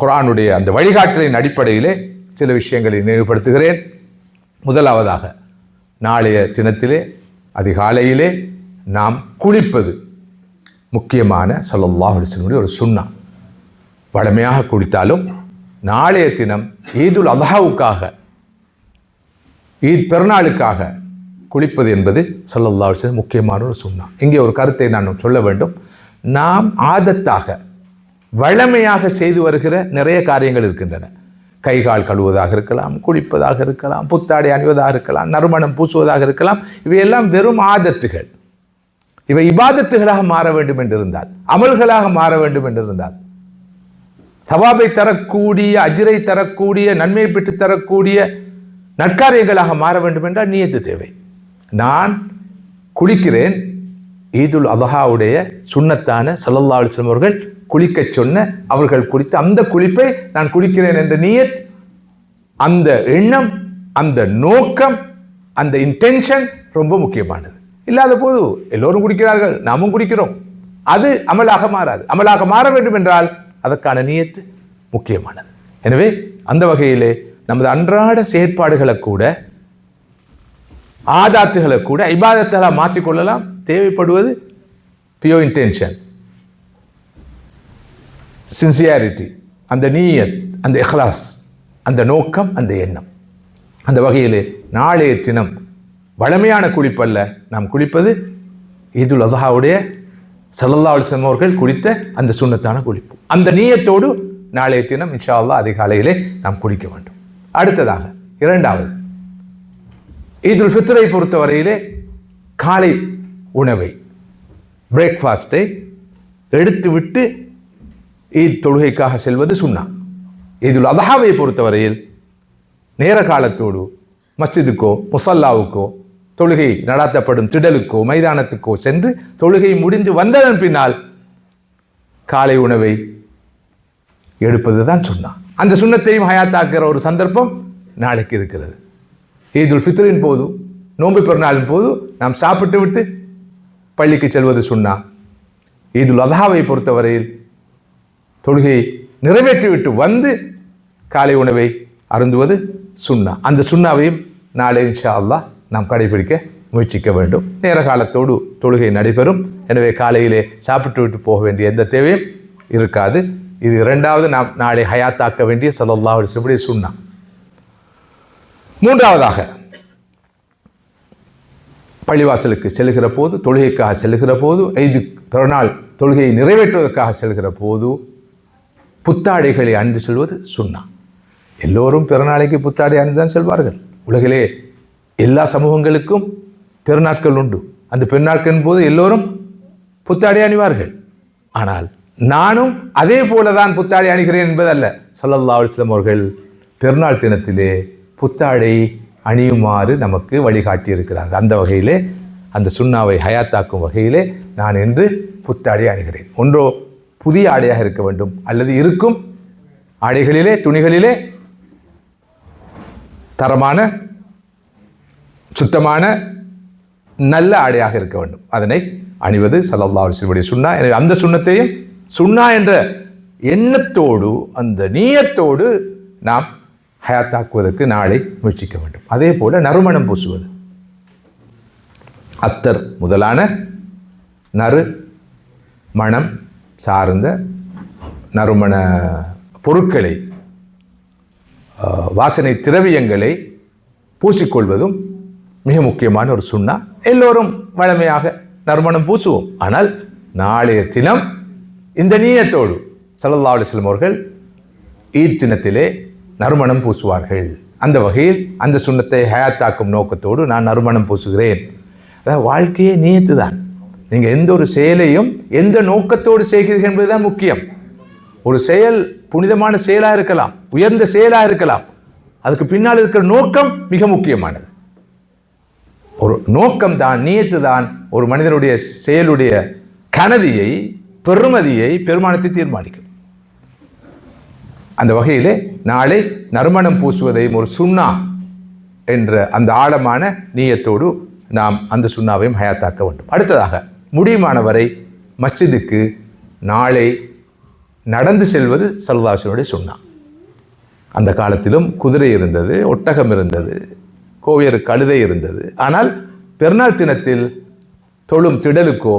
குர்ஆனுடைய அந்த வழிகாட்டலின் அடிப்படையிலே சில விஷயங்களை நினைவுபடுத்துகிறேன். முதலாவதாக, நாளைய தினத்திலே அதிகாலையிலே நாம் குளிப்பது முக்கியமான ஸல்லல்லாஹு அலைஹி வஸல்லம் ஒரு சுன்னா. வழமையாக குளித்தாலும் நாளைய தினம் ஈதுல் அத்ஹாவுக்காக, ஈத் பெருநாளுக்காக குளிப்பது என்பது ஸல்லல்லாஹு அலைஹி வஸல்லம் முக்கியமான ஒரு சுன்னா. இங்கே ஒரு கருத்தை நான் சொல்ல வேண்டும். நாம் ஆதத்தாக வழமையாக செய்து வருகிற நிறைய காரியங்கள் இருக்கின்றன. கைகால் கழுவுவதாக இருக்கலாம், குளிப்பதாக இருக்கலாம், புத்தாடை அணிவதாக இருக்கலாம், நறுமணம் பூசுவதாக இருக்கலாம். இவையெல்லாம் வெறும் ஆதத்துகள். இவை இபாதத்துகளாக மாற வேண்டும் என்றிருந்தால், அமல்களாக மாற வேண்டும் என்றிருந்தால், தவாபை தரக்கூடிய, அஜ்ரை தரக்கூடிய, நன்மையை பெற்று தரக்கூடிய நற்காரியங்களாக மாற வேண்டும் என்றால் நியத்து தேவை. நான் குளிக்கிறேன், ஈதுல் அத்ஹாவுடைய சுன்னத்தான ஸல்லல்லாஹு அலைஹி வஸல்லம் அவர்கள் குளிக்க சொன்ன, அவர்கள் குளித்த அந்த குளிப்பை நான் குளிக்கிறேன் என்ற நியத், அந்த எண்ணம், அந்த நோக்கம், அந்த இன்டென்ஷன் ரொம்ப முக்கியமானது. இல்லாத போது எல்லோரும் குடிக்கிறார்கள், நாமும் குடிக்கிறோம், அது அமலாக மாறாது. அமலாக மாற வேண்டும் என்றால் அதற்கான நியத்து முக்கியமானது. எனவே அந்த வகையிலே நமது அன்றாட செயற்பாடுகளை கூட, ஆதாத்துகளை கூட இபாதத்தெல்லாம் மாற்றிக்கொள்ளலாம். தேவைப்படுவது பியோர் இன்டென்ஷன், சின்சியாரிட்டி, அந்த நீயத், அந்த இஹ்லாஸ், அந்த நோக்கம், அந்த எண்ணம். அந்த வகையிலே நாளைய தினம் வழமையான குளிப்பல்ல, நாம் குளிப்பது ஈதுல் அத்ஹாவுடைய ஸல்லல்லாஹு அலைஹி வஸல்லம் அவர்கள் குளித்த அந்த சுன்னத்தான குளிப்பு. அந்த நீயத்தோடு நாளைய தினம் இன்ஷா அல்லாஹ் அதிகாலையிலே நாம் குளிக்க வேண்டும். அடுத்ததாக, இரண்டாவது, ஈதுல் ஃபித்ரை பொறுத்தவரையிலே காலை உணவை, பிரேக்ஃபாஸ்டை எடுத்துவிட்டு ஈத் தொழுகைக்காக செல்வது சுன்னா. ஈதுல் அத்ஹாவை பொறுத்தவரையில் நேர காலத்தோடு மஸ்ஜிதுக்கோ முசல்லாவுக்கோ, தொழுகை நடாத்தப்படும் திடலுக்கோ மைதானத்துக்கோ சென்று தொழுகை முடிந்து வந்ததன் பின்னால் காலை உணவை எடுப்பது தான் சுன்னா. அந்த சுன்னத்தையும் ஹயாத்தாக்குகிற ஒரு சந்தர்ப்பம் நாளைக்கு இருக்கிறது. ஈதுல் ஃபித்ரின் போது, நோன்பு பெருநாளின் போது நாம் சாப்பிட்டு விட்டு பள்ளிக்கு செல்வது சுன்னா. ஈதுல் அத்ஹாவை பொறுத்தவரையில் தொழுகையை நிறைவேற்றிவிட்டு வந்து காலை உணவை அருந்துவது சுன்னா. அந்த சுன்னாவையும் நாளை இன்ஷா அல்லாஹ் நாம் கடைபிடிக்க முயற்சிக்க வேண்டும். நேர காலத்தோடு தொழுகை நடைபெறும். எனவே காலையிலே சாப்பிட்டு விட்டு போக வேண்டிய எந்த தேவையும் இருக்காது. இது இரண்டாவது நாம் நாளை ஹயாத்தாக்க வேண்டிய ஸல்லல்லாஹு அலைஹி வஸல்லம் சுன்னா. மூன்றாவதாக, பள்ளிவாசலுக்கு செல்கிற போது, தொழுகைக்காக செல்கிற போது, ஐந்து பிறநாள் தொழுகையை நிறைவேற்றுவதற்காக செல்கிற போது புத்தாடைகளை அணிந்து செல்வது சுன்னா. எல்லோரும் பிறநாளைக்கு புத்தாடை அணிந்துதான் செல்வார்கள். உலகிலே எல்லா சமூகங்களுக்கும் பெருநாட்கள் உண்டு. அந்த பெருநாட்களின் போது எல்லோரும் புத்தாடை அணிவார்கள். ஆனால் நானும் அதே போலதான் புத்தாடை அணிகிறேன் என்பதல்ல. ஸல்லல்லாஹு அலைஹி வஸல்லம் அவர்கள் பெருநாள் தினத்திலே புத்தாடை அணியுமாறு நமக்கு வழிகாட்டி இருக்கிறார்கள். அந்த வகையிலே, அந்த சுன்னாவை ஹயாத்தாக்கும் வகையிலே நான் இன்று புத்தாடை அணிகிறேன். ஒன்றோ புதிய ஆடையாக இருக்க வேண்டும், அல்லது இருக்கும் ஆடைகளிலே, துணிகளிலே தரமான, சுத்தமான, நல்ல ஆடையாக இருக்க வேண்டும். அதனை அணிவது ஸல்லல்லாஹு அலைஹி வஸல்லம் சுன்னா. எனவே அந்த சுன்னத்தையும் சுன்னா என்ற எண்ணத்தோடு, அந்த நீயத்தோடு நாம் ஹயாத்தாக்குவதற்கு நாளை முயற்சிக்க வேண்டும். அதே போல நறுமணம் பூசுவது, அத்தர் முதலான நறு மணம் சார்ந்த நறுமண பொருட்களை, வாசனை திரவியங்களை பூசிக்கொள்வதும் மிக முக்கியமான ஒரு சுன்னா. எல்லோரும் வழமையாக நறுமணம் பூசுவோம். ஆனால் நாளைய தினம் இந்த நீயத்தோடு ஸல்லல்லாஹு அலைஹி வஸல்லம் அவர்கள் ஈத் தினத்திலே நறுமணம் பூசுவார்கள். அந்த வகையில் அந்த சுன்னத்தை ஹயாத்தாக்கும் நோக்கத்தோடு நான் நறுமணம் பூசுகிறேன். அதாவது வாழ்க்கையே நீயத்து தான். நீங்கள் எந்த ஒரு செயலையும் எந்த நோக்கத்தோடு செய்கிறீர்கள் என்பதுதான் முக்கியம். ஒரு செயல் புனிதமான செயலாக இருக்கலாம், உயர்ந்த செயலாக இருக்கலாம், அதுக்கு பின்னால் இருக்கிற நோக்கம் மிக முக்கியமானது. ஒரு நோக்கம் தான், நீயத்து தான் ஒரு மனிதனுடைய செயலுடைய கனதியை, பெருமதியை, பெருமானத்தை தீர்மானிக்கும். அந்த வகையிலே நாளை நறுமணம் பூசுவதையும் ஒரு சுன்னா என்ற அந்த ஆழமான நீயத்தோடு நாம் அந்த சுன்னாவையும் ஹயாத்தாக்க வேண்டும். அடுத்ததாக முடியுமானவரை மஸ்ஜிதுக்கு நாளை நடந்து செல்வது ஸல்லல்லாஹு அலைஹி வஸல்லம் சுன்னா. அந்த காலத்திலும் குதிரை இருந்தது, ஒட்டகம் இருந்தது, கோவியர் கழுதை இருந்தது. ஆனால் பெருநாள் தினத்தில் தொழும் திடலுக்கோ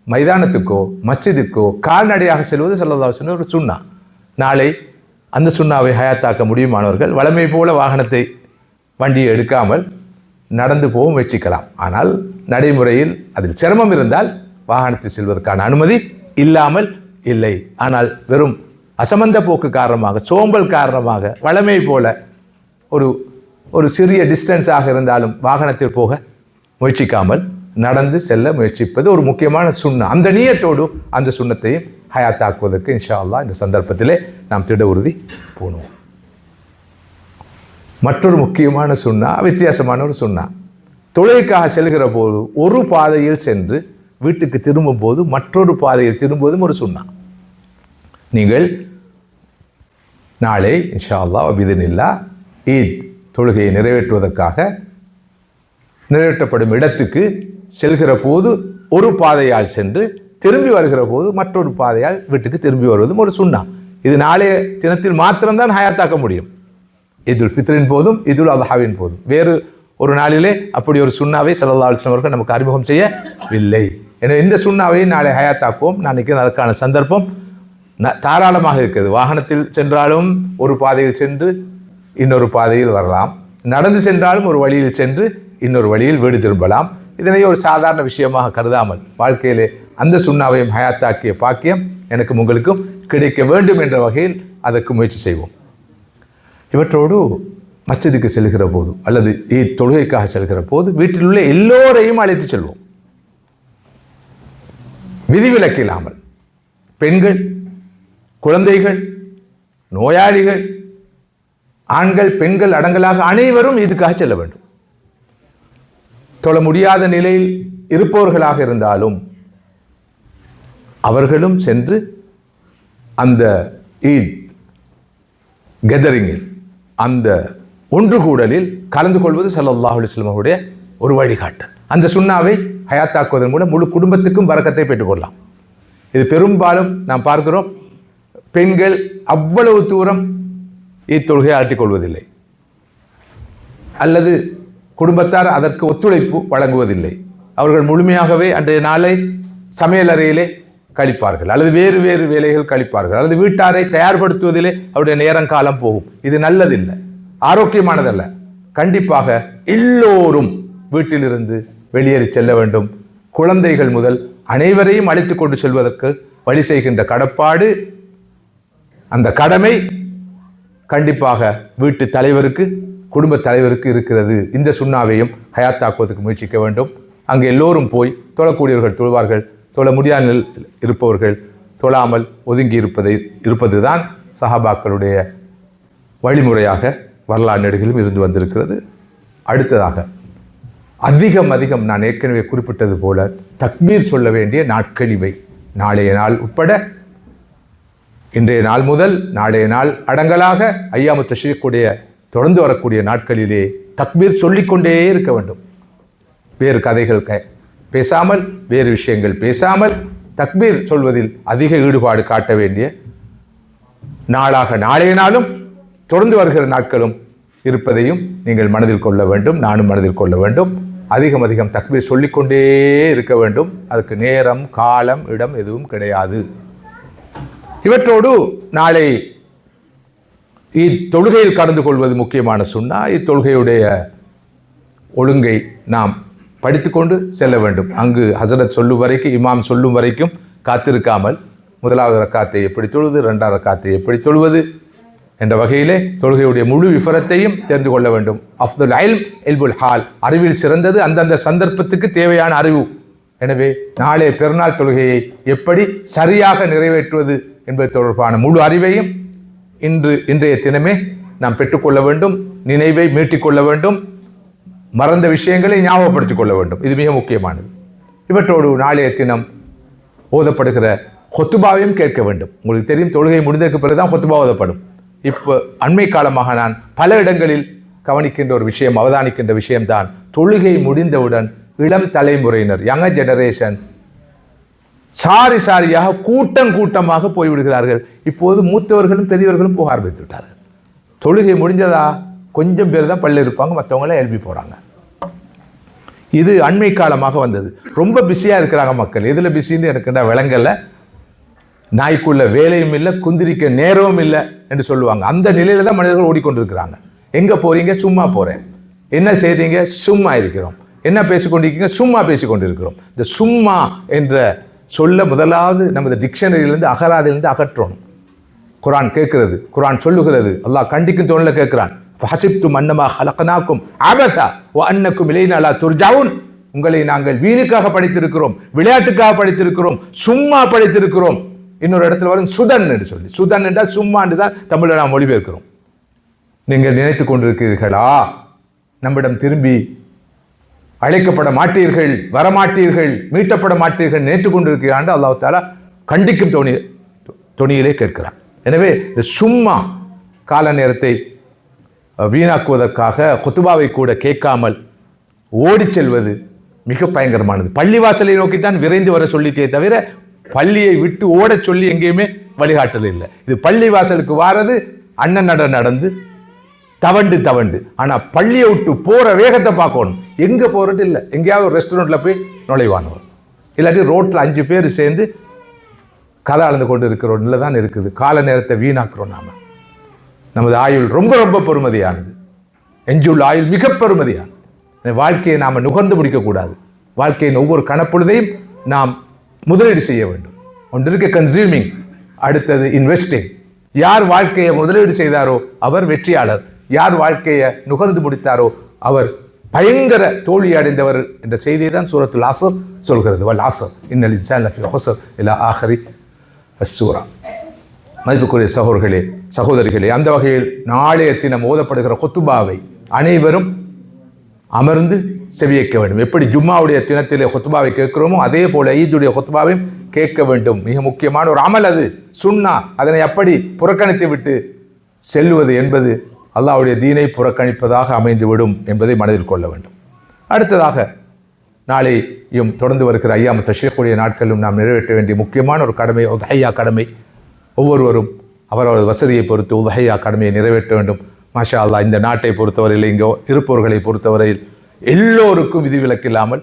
மைதானத்துக்கோ மஸ்ஜிதுக்கோ கால்நடையாக செல்வது ஸல்லல்லாஹு அலைஹி வஸல்லம் ஒரு சுன்னா. நாளை அந்த சுன்னாவை ஹயாத்தாக்க முடியுமானவர்கள் வழமை போல வாகனத்தை வண்டியை எடுக்காமல் நடந்து போக முயற்சிக்கலாம். ஆனால் நடைமுறையில் அதில் சிரமம் இருந்தால் வாகனத்தில் செல்வதற்கான அனுமதி இல்லாமல் இல்லை. ஆனால் வெறும் அசமந்த போக்கு காரணமாக, சோம்பல் காரணமாக வழமை போல ஒரு சிறிய டிஸ்டன்ஸாக இருந்தாலும் வாகனத்தில் போக முயற்சிக்காமல் நடந்து செல்ல முயற்சிப்பது ஒரு முக்கியமான சுன்னா. அந்த நீயத்தோடு அந்த சுன்னத்தையும் ஹயாத்தாக்குவதற்கு இன்ஷா அல்லாஹ் இந்த சந்தர்ப்பத்திலே நாம் திட உறுதி பூணுவோம். மற்றொரு முக்கியமான சுன்னா, வித்தியாசமான ஒரு சுன்னா, தொழுகைக்காக செல்கிற போது ஒரு பாதையில் சென்று வீட்டுக்கு திரும்பும் போது மற்றொரு பாதையில் திரும்புவதும் ஒரு சுன்னா. நீங்கள் நாளை இன்ஷா அல்லாஹ் பிஇذنில்லாஹ் ஈத் தொழுகையை நிறைவேற்றுவதற்காக நிறைவேற்றப்படும் இடத்துக்கு செல்கிற போது ஒரு பாதையால் சென்று திரும்பி வருகிற போது மற்றொரு பாதையால் வீட்டுக்கு திரும்பி வருவதும் ஒரு சுன்னா. இது நாளைய தினத்தில் மாத்திரம்தான் ஹயாத்தாக்க முடியும். ஈதுல் ஃபித்ரின் போதும் ஈதுல் அத்ஹாவின் போதும். வேறு ஒரு நாளிலே அப்படி ஒரு சுன்னாவை ஸல்லல்லாஹு அலைஹி வஸல்லம் அவர்கள் நமக்கு அறிமுகம் செய்யவில்லை. எனவே இந்த சுன்னாவை நாளை ஹயாத்தாக்குவோம். நான் நினைக்கிறேன் அதற்கான சந்தர்ப்பம் தாராளமாக இருக்கிறது. வாகனத்தில் சென்றாலும் ஒரு பாதையில் சென்று இன்னொரு பாதையில் வரலாம், நடந்து சென்றாலும் ஒரு வழியில் சென்று இன்னொரு வழியில் வீடு திரும்பலாம். இதனை ஒரு சாதாரண விஷயமாக கருதாமல் வாழ்க்கையிலே அந்த சுன்னாவையும் ஹயாத்தாக்கிய பாக்கியம் எனக்கும் உங்களுக்கும் கிடைக்க வேண்டும் என்ற வகையில் அதற்கு முயற்சி செய்வோம். இவற்றோடு மஸ்ஜிதுக்கு செல்கிற போது அல்லது தொழுகைக்காக செல்கிற போது வீட்டில் உள்ள எல்லோரையும் அழைத்து செல்வோம். விதிவிலக்கு இல்லாமல் பெண்கள், குழந்தைகள், நோயாளிகள், ஆண்கள், பெண்கள் அடங்கலாக அனைவரும் இதுக்காக செல்ல வேண்டும். தொழ முடியாத நிலையில் இருப்பவர்களாக இருந்தாலும் அவர்களும் சென்று அந்த ஈத் கெதரிங்கில், அந்த ஒன்று கூடலில் கலந்து கொள்வது ஸல்லல்லாஹு அலைஹி வஸல்லம் அவருடைய ஒரு வழிகாட்டல். அந்த சுன்னாவை ஹயாத்தாக்குவதன் மூலம் முழு குடும்பத்துக்கும் பரக்கத்தை பெற்றுக்கொள்ளலாம். இது பெரும்பாலும் நாம் பார்க்கிறோம், பெண்கள் அவ்வளவு தூரம் தொழுகையை ஆட்டிக் கொள்வதில்லை அல்லது குடும்பத்தார் அதற்கு ஒத்துழைப்பு வழங்குவதில்லை. அவர்கள் முழுமையாகவே அன்றைய நாளை சமையலறையிலே கழிப்பார்கள் அல்லது வேறு வேறு வேலைகள் கழிப்பார்கள் அல்லது வீட்டாரை தயார்படுத்துவதிலே அவருடைய நேரம் காலம் போகும். இது நல்லதில்லை, ஆரோக்கியமானதல்ல. கண்டிப்பாக எல்லோரும் வீட்டிலிருந்து வெளியேறி செல்ல வேண்டும். குழந்தைகள் முதல் அனைவரையும் அழைத்து கொண்டு செல்வதற்கு வழி செய்கின்ற கடப்பாடு, அந்த கடமை கண்டிப்பாக வீட்டு தலைவருக்கு, குடும்ப தலைவருக்கு இருக்கிறது. இந்த சுன்னாவையும் ஹயாத்தாக்குவதற்கு முயற்சிக்க வேண்டும். அங்கு எல்லோரும் போய் தொழக்கூடியவர்கள் தொழுவார்கள், தொழ முடியாத இருப்பவர்கள் தொழாமல் ஒதுங்கி இருப்பதுதான் சஹாபாக்களுடைய வழிமுறையாக வரலாறு நெடுகிலும் இருந்து வந்திருக்கிறது. அடுத்ததாக அதிகம் நான் ஏற்கனவே குறிப்பிட்டது போல தக்பீர் சொல்ல வேண்டிய நாட்கள் இவை. நாளைய நாள் உட்பட இன்றைய நாள் முதல் நாளைய நாள் அடங்கலாக ஐயாமு தஷ்ரீக்குடைய தொடர்ந்து வரக்கூடிய நாட்களிலே தக்பீர் சொல்லிக்கொண்டே இருக்க வேண்டும். வேறு கதைகள் பேசாமல், வேறு விஷயங்கள் பேசாமல் தக்பீர் சொல்வதில் அதிக ஈடுபாடு காட்ட வேண்டிய நாளாக நாளைய நாளும் தொடர்ந்து வருகிற நாட்களும் இருப்பதையும் நீங்கள் மனதில் கொள்ள வேண்டும், நானும் மனதில் கொள்ள வேண்டும். அதிகம் தக்பீர் சொல்லிக்கொண்டே இருக்க வேண்டும். அதுக்கு நேரம், காலம், இடம் எதுவும் கிடையாது. இவற்றோடு நாளை தொழுகையில் கலந்து கொள்வது முக்கியமான சுன்னா. இத்தொழுகையுடைய ஒழுங்கை நாம் படித்துக்கொண்டு செல்ல வேண்டும். அங்கு ஹசரத் சொல்லும் வரைக்கும், இமாம் சொல்லும் வரைக்கும் காத்திருக்காமல் முதலாவது ரக்காத்தை எப்படி தொழுவது, இரண்டாவது ரக்காத்தை எப்படி தொழுவது என்ற வகையிலே தொழுகையுடைய முழு விவரத்தையும் தெரிந்து கொள்ள வேண்டும். அஃதுல் இல்ம் இல்முல் ஹால், அறிவில் சிறந்தது அந்தந்த சந்தர்ப்பத்துக்கு தேவையான அறிவு. எனவே நாளைய பெருநாள் தொழுகையை எப்படி சரியாக நிறைவேற்றுவது என்பது தொடர்பான முழு அறிவையும் இன்றைய தினமே நாம் பெற்றுக்கொள்ள வேண்டும். நினைவை மீட்டிக்கொள்ள வேண்டும். மறந்த விஷயங்களை ஞாபகப்படுத்திக் கொள்ள வேண்டும். இது மிக முக்கியமானது. இவற்றோடு நாளைய தினம் ஓதப்படுகிற ஹொத்துபாவையும் கேட்க வேண்டும். உங்களுக்கு தெரியும், தொழுகை முடிந்ததுக்கு பிறகுதான் ஹொத்துபா ஓதப்படும். இப்போ அண்மை காலமாக நான் பல இடங்களில் கவனிக்கின்ற ஒரு விஷயம், அவதானிக்கின்ற விஷயம்தான், தொழுகை முடிந்தவுடன் இளம் தலைமுறையினர், யங் ஜெனரேஷன் சாரியாக கூட்டமாக போய்விடுகிறார்கள். இப்போது மூத்தவர்களும் பெரியவர்களும் போக ஆரம்பித்து விட்டார்கள். தொழுகை முடிஞ்சதா, கொஞ்சம் பேர் தான் பள்ளி இருப்பாங்க, மற்றவங்களாம் எழுப்பி போகிறாங்க. இது அண்மை காலமாக வந்தது. ரொம்ப பிஸியாக இருக்கிறாங்க மக்கள். எதில் பிஸின்னு எனக்கு விளங்கலை. நாய்க்குள்ள வேலையும் இல்லை, குந்திரிக்க நேரமும் இல்லை என்று சொல்லுவாங்க. அந்த நிலையில தான் மனிதர்கள் ஓடிக்கொண்டிருக்கிறாங்க. எங்கே போறீங்க? சும்மா போகிறேன். என்ன செய்றீங்க? சும்மா இருக்கிறோம். என்ன பேசிக்கொண்டிருக்கீங்க? சும்மா பேசிக்கொண்டிருக்கிறோம். இந்த சும்மா என்ற சொல்ல முதலாவது நமது டிக்ஷனரியிலிருந்து, அகராதிலிருந்து அகற்றணும். குரான் கேட்கிறது, குரான் சொல்லுகிறது, அல்லாஹ் கண்டிக்கும் தோணல கேட்கிறான். ஃபஹசிப்தும் அன்னமா ஹலக்னாக்கும் அபஸா வ அன்னக்கும் இலைனா லா துர்ஜாவுன். உங்களை நாங்கள் வீணுக்காக படித்திருக்கிறோம், விளையாட்டுக்காக படித்திருக்கிறோம், சும்மா படித்திருக்கிறோம். இன்னொரு இடத்துல வரும் சுதன் என்று சொல்லி, சுதன் என்றால் சும்மா என்று தான் தமிழில் நாம் மொழிபெயர்க்கிறோம். நீங்கள் நினைத்து கொண்டிருக்கிறீர்களா நம்மிடம் திரும்பி அழைக்கப்பட மாட்டீர்கள், வரமாட்டீர்கள், மீட்டப்பட மாட்டீர்கள் நினைத்து கொண்டிருக்கிறான் அல்லாஹ் தஆலா கண்டிக்கும் தொனியிலே கேட்கிறான். எனவே இந்த சும்மா கால நேரத்தை வீணாக்குவதற்காக குத்துபாவை கூட கேட்காமல் ஓடி செல்வது மிக பயங்கரமானது. பள்ளிவாசலை நோக்கித்தான் விரைந்து வர சொல்லிக்கே தவிர பள்ளியை விட்டு ஓட சொல்லி எங்கேயுமே வழிகாட்டல் இல்லை. இது பள்ளிவாசலுக்கு வாரது அண்ணன் நடந்து தவண்டு. ஆனா பள்ளியை விட்டு போற வேகத்தை பார்க்கணும். எங்க போறது இல்லை, எங்கேயாவது ஒரு ரெஸ்டாரண்ட்ல போய் நுழைவானவர், இல்லாட்டி ரோட்ல 5 பேர் சேர்ந்து கதை அளந்து கொண்டு இருக்கிறோம் இல்லை தான் இருக்குது. கால நேரத்தை வீணாக்குறோம். நமது ஆயுள் ரொம்ப ரொம்ப பெருமதியானது. எஞ்சுள்ள ஆயுள் மிக பெருமதியானது. வாழ்க்கையை நாம் நுகர்ந்து முடிக்கக்கூடாது. வாழ்க்கையின் ஒவ்வொரு கணப்பொழுதையும் நாம் முதலீடு செய்ய வேண்டும். ஒன்று இருக்க கன்சியூமிங், அடுத்தது இன்வெஸ்டிங். யார் வாழ்க்கையை முதலீடு செய்தாரோ அவர் வெற்றியாளர். யார் வாழ்க்கையை நுகர்ந்து முடித்தாரோ அவர் பயங்கர தோல்வி அடைந்தவர் என்ற செய்தியை தான் சூரத்துல் அஸ்ர் சொல்கிறது. வல் அஸ்ர் இன்னல் இன்சான லஃபீ ஹுஸ்ர் இலா ஆஹிரி அஸ்ஸூரா. மதிப்புக்குரிய சகோதரிகளே, அந்த வகையில் நாளைய தினம் ஓதப்படுகிற குத்துபாவை அனைவரும் அமர்ந்து செவியேற்க வேண்டும். எப்படி ஜும்மாவுடைய தினத்திலே குத்துபாவை கேட்கிறோமோ அதே போல ஈதுடைய குத்துபாவையும் கேட்க வேண்டும். மிக முக்கியமான ஒரு அமல் அது, சுன்னா. அதனை அப்படி புறக்கணித்து விட்டு செல்வது என்பது அல்லாஹ்வுடைய தீனை புறக்கணிப்பதாக அமைந்துவிடும் என்பதை மனதில் கொள்ள வேண்டும். அடுத்ததாக நாளையும் தொடர்ந்து வருகிற ஐயாம் தஷ்ரீக்குடைய நாட்களும் நாம் நிறைவேற்ற வேண்டிய முக்கியமான ஒரு கடமை உதஹியா கடமை. ஒவ்வொருவரும் அவரவர் வசதியை பொறுத்து உதஹியா கடமையை நிறைவேற்ற வேண்டும். மாஷா அல்லாஹ், இந்த நாட்டை பொறுத்தவரையில், இங்கே இருப்பவர்களை பொறுத்தவரையில் எல்லோருக்கும் விதிவிலக்கில்லாமல்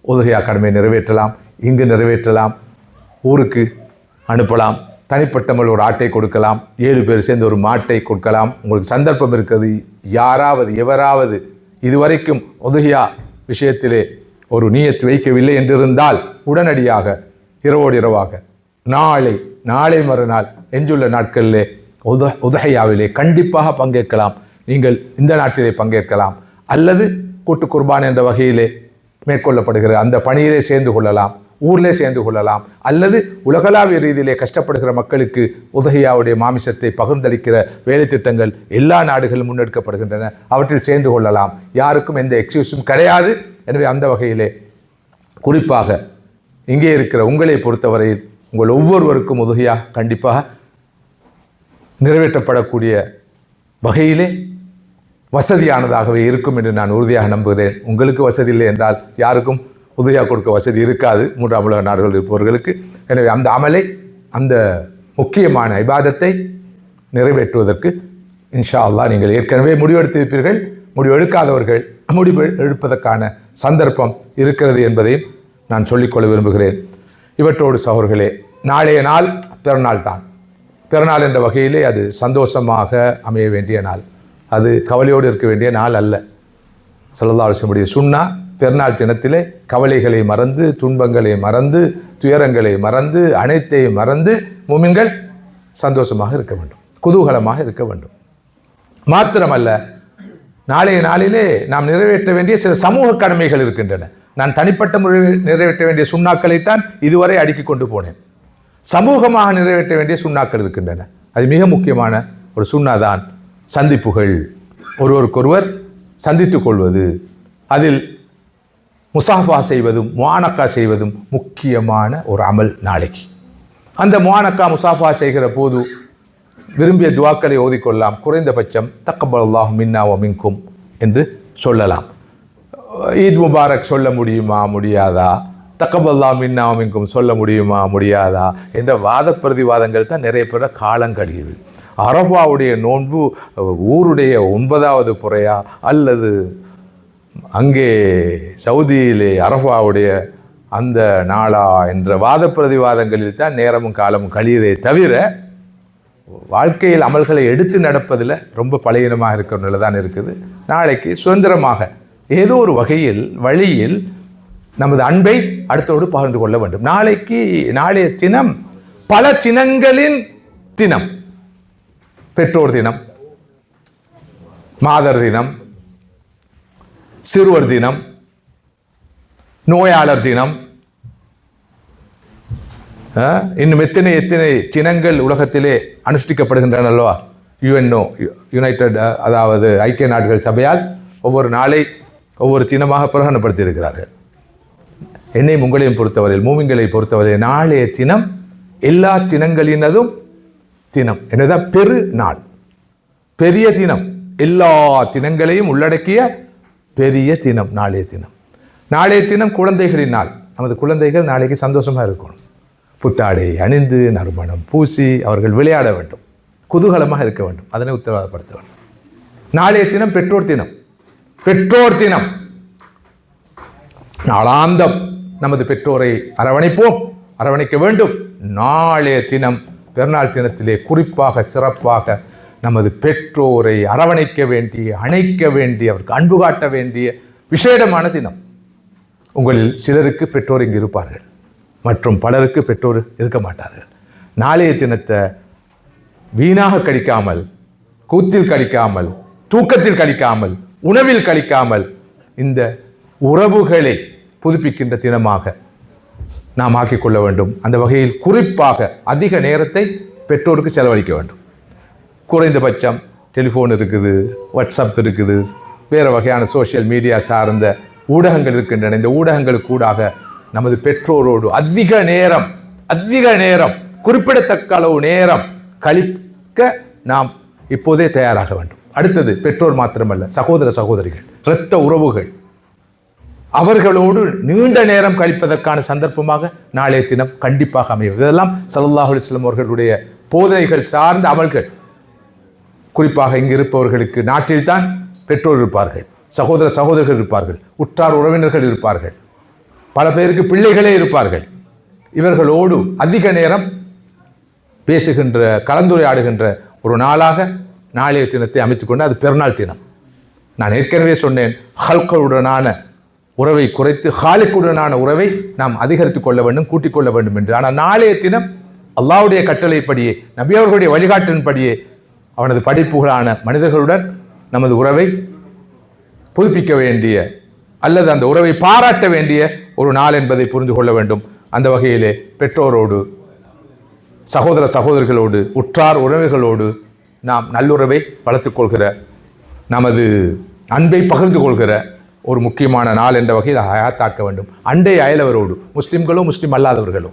உதஹியா கடமையை நிறைவேற்றலாம். இங்கு நிறைவேற்றலாம், ஊருக்கு அனுப்பலாம், தனிப்பட்டமல் ஒரு ஆட்டை கொடுக்கலாம், 7 பேர் சேர்ந்து ஒரு மாட்டை கொடுக்கலாம். உங்களுக்கு சந்தர்ப்பம் இருக்கிறது. யாராவது எவராவது இதுவரைக்கும் உதஹியா விஷயத்திலே ஒரு நியத்து வைக்கவில்லை என்றிருந்தால் உடனடியாக இரவோடு இரவாக நாளை மறுநாள் எஞ்சுள்ள நாட்களிலே உதஹியாவிலே கண்டிப்பாக பங்கேற்கலாம். நீங்கள் இந்த நாட்டிலே பங்கேற்கலாம், அல்லது கூட்டு குர்பான் என்ற வகையிலே மேற்கொள்ளப்படுகிற அந்த பணியிலே சேர்ந்து கொள்ளலாம், ஊரிலே சேர்ந்து கொள்ளலாம், அல்லது உலகளாவிய ரீதியிலே கஷ்டப்படுகிற மக்களுக்கு உதஹியாவுடைய மாமிசத்தை பகிர்ந்தளிக்கிற வேலை திட்டங்கள் எல்லா நாடுகளும் முன்னெடுக்கப்படுகின்றன, அவற்றில் சேர்ந்து கொள்ளலாம். யாருக்கும் எந்த எக்ஸ்கியூஸும் கிடையாது. எனவே அந்த வகையிலே குறிப்பாக இங்கே இருக்கிற உங்களை பொறுத்தவரையில் உங்கள் ஒவ்வொருவருக்கும் உதஹியா கண்டிப்பாக நிறைவேற்றப்படக்கூடிய வகையிலே வசதியானதாகவே இருக்கும் என்று நான் உறுதியாக நம்புகிறேன். உங்களுக்கு வசதி இல்லை என்றால் யாருக்கும் உதவியா கொடுக்க வசதி இருக்காது, 3ஆம் உலக நாடுகள் இருப்பவர்களுக்கு. எனவே அந்த அமலை, அந்த முக்கியமான இபாதத்தை நிறைவேற்றுவதற்கு இன்ஷா அல்லாஹ் நீங்கள் ஏற்கனவே முடிவெடுத்திருப்பீர்கள். முடிவெடுக்காதவர்கள் முடிவு எடுப்பதற்கான சந்தர்ப்பம் இருக்கிறது என்பதையும் நான் சொல்லிக்கொள்ள விரும்புகிறேன். இவற்றோடு சகோதரர்களே, நாளைய நாள் பிறநாள் தான். பிறநாள் என்ற வகையிலே அது சந்தோஷமாக அமைய வேண்டிய நாள், அது கவலையோடு இருக்க வேண்டிய நாள் அல்ல. ஸல்லல்லாஹு அலைஹி வஸல்லம் சுன்னா பெருநாள் தினத்திலே கவலைகளை மறந்து, துன்பங்களை மறந்து, துயரங்களை மறந்து, அனைத்தையும் மறந்து முமின்கள் சந்தோஷமாக இருக்க வேண்டும், குதூகலமாக இருக்க வேண்டும். மாத்திரமல்ல, நாளைய நாளிலே நாம் நிறைவேற்ற வேண்டிய சில சமூக கடமைகள் இருக்கின்றன. நான் தனிப்பட்ட முறையில் நிறைவேற்ற வேண்டிய சுண்ணாக்களைத்தான் இதுவரை அடுக்கிக் கொண்டு போனேன். சமூகமாக நிறைவேற்ற வேண்டிய சுண்ணாக்கள் இருக்கின்றன. அது மிக முக்கியமான ஒரு சுண்ணாதான் சந்திப்புகள், ஒருவருக்கொருவர் சந்தித்துக் கொள்வது. அதில் முசாஃபா செய்வதும் முஆனக்கா செய்வதும் முக்கியமான ஒரு அமல். நாளைக்கு அந்த முஆனக்கா முசாஃபா செய்கிற போது விரும்பிய துவாக்களை ஓதிக்கொள்ளலாம். குறைந்தபட்சம் தக்கபல்லாஹு மின்னா வ மின்கும் என்று சொல்லலாம். ஈத் முபாரக் சொல்ல முடியுமா முடியாதா, தக்கபல்லாஹு மின்னா வ மின்கும் சொல்ல முடியுமா முடியாதா என்ற வாத பிரதிவாதங்கள் தான் நிறைய பேர காலம் கழியுது. அரஃபாவுடைய நோன்பு ஊருடைய 9வது புறையா அல்லது அங்கே சவுதியிலே அரஃபாவுடைய அந்த நாளா என்ற வாத பிரதிவாதங்களில் தான் நேரமும் காலமும் கழியதே தவிர வாழ்க்கையில் அமல்களை எடுத்து நடப்பதில் ரொம்ப பலகீனமாக இருக்கிற நிலை தான் இருக்குது. நாளைக்கு சுதந்திரமாக ஏதோ ஒரு வழியில் நமது அன்பை அடுத்தோடு பகிர்ந்து கொள்ள வேண்டும். நாளைய தினம் பல தினங்களின் தினம். பெற்றோர் தினம், மாதர் தினம், சிறுவர் தினம், நோயாளர் தினம், இன்னும் எத்தனை தினங்கள் உலகத்திலே அனுஷ்டிக்கப்படுகின்றன அல்லவா? யுஎன்ஓ, யுனைடெட், அதாவது ஐக்கிய நாடுகள் சபையால் ஒவ்வொரு நாளை ஒவ்வொரு தினமாக பிரகடனப்படுத்தி இருக்கிறார்கள். என்னையும் உங்களையும் பொறுத்தவரையில், மூமின்களை பொறுத்தவரையில் நாளைய தினம் எல்லா தினங்களினதும் தினம். என்னதான் பெரு நாள், பெரிய தினம், எல்லா தினங்களையும் உள்ளடக்கிய பெரிய தினம் நாளைய தினம். நாளைய தினம் குழந்தைகளின் நாள். நமது குழந்தைகள் நாளைக்கு சந்தோஷமாக இருக்கணும். புத்தாடை அணிந்து நறுமணம் பூசி அவர்கள் விளையாட வேண்டும், குதூகலமாக இருக்க வேண்டும். அதனை உத்தரவாதப்படுத்த வேண்டும். நாளைய தினம் பெற்றோர் தினம். பெற்றோர் தினம் நாளாந்தம் நமது பெற்றோரை அரவணைப்போம், அரவணைக்க வேண்டும். நாளைய தினம் பெருநாள் தினத்திலே குறிப்பாக சிறப்பாக நமது பெற்றோரை அரவணைக்க வேண்டிய, அணைக்க வேண்டிய, அவருக்கு அன்பு காட்ட வேண்டிய விசேடமான தினம். உங்களில் சிலருக்கு பெற்றோர் இங்கு இருப்பார்கள், மற்றும் பலருக்கு பெற்றோர் இருக்க மாட்டார்கள். நாளைய தினத்தை வீணாக கழிக்காமல், கூத்தில் கழிக்காமல், தூக்கத்தில் கழிக்காமல், உணவில் கழிக்காமல் இந்த உறவுகளை புதுப்பிக்கின்ற தினமாக நாம் ஆக்கிக்கொள்ள வேண்டும். அந்த வகையில் குறிப்பாக அதிக நேரத்தை பெற்றோருக்கு செலவழிக்க வேண்டும். குறைந்தபட்சம் டெலிஃபோன் இருக்குது, வாட்ஸ்அப் இருக்குது, வேறு வகையான சோஷியல் மீடியா சார்ந்த ஊடகங்கள் இருக்கின்றன. இந்த ஊடகங்களுக்கு கூடாக நமது பெற்றோரோடு அதிக நேரம் குறிப்பிடத்தக்க அளவு நேரம் கழிக்க நாம் இப்போதே தயாராக வேண்டும். அடுத்தது பெற்றோர் மாத்திரமல்ல, சகோதர சகோதரிகள், இரத்த உறவுகள், அவர்களோடு நீண்ட நேரம் கழிப்பதற்கான சந்தர்ப்பமாக நாளைய தினம் கண்டிப்பாக அமையும். இதெல்லாம் ஸல்லல்லாஹு அலைஹி வஸல்லம் அவர்களுடைய போதனைகள் சார்ந்த அமல்கள். குறிப்பாக இங்கு இருப்பவர்களுக்கு நாட்டில்தான் பெற்றோர் இருப்பார்கள், சகோதர சகோதரர்கள் இருப்பார்கள், உற்றார் உறவினர்கள் இருப்பார்கள், பல பேருக்கு பிள்ளைகளே இருப்பார்கள். இவர்களோடு அதிக நேரம் பேசுகின்ற, கலந்துரையாடுகின்ற ஒரு நாளாக நாளைய தினத்தை அமைத்துக்கொண்டு அது பெருநாள் தினம். நான் ஏற்கனவே சொன்னேன், ஹல்களுடனான உறவை குறைத்து ஹாலிக்குடனான உறவை நாம் அதிகரித்துக் கொள்ள வேண்டும், கூட்டிக் கொள்ள வேண்டும் என்று. ஆனால் நாளைய தினம் அல்லாஹ்வுடைய கட்டளைப்படியே, நபி அவர்களுடைய வழிகாட்டின்படியே, அவனது படைப்புகளான மனிதர்களுடன் நமது உறவை புதுப்பிக்க வேண்டிய அல்லது அந்த உறவை பாராட்ட வேண்டிய ஒரு நாள் என்பதை புரிந்து கொள்ள வேண்டும். அந்த வகையிலே பெற்றோரோடு, சகோதர சகோதரிகளோடு, உற்றார் உறவுகளோடு நாம் நல்லுறவை வளர்த்துக் கொள்கிற, நமது அன்பை பகிர்ந்து கொள்கிற ஒரு முக்கியமான நாள் என்ற வகையில் ஹயாத்தாக்க வேண்டும். அண்டை அயலவரோடு, முஸ்லிம்களோ முஸ்லிம் அல்லாதவர்களோ,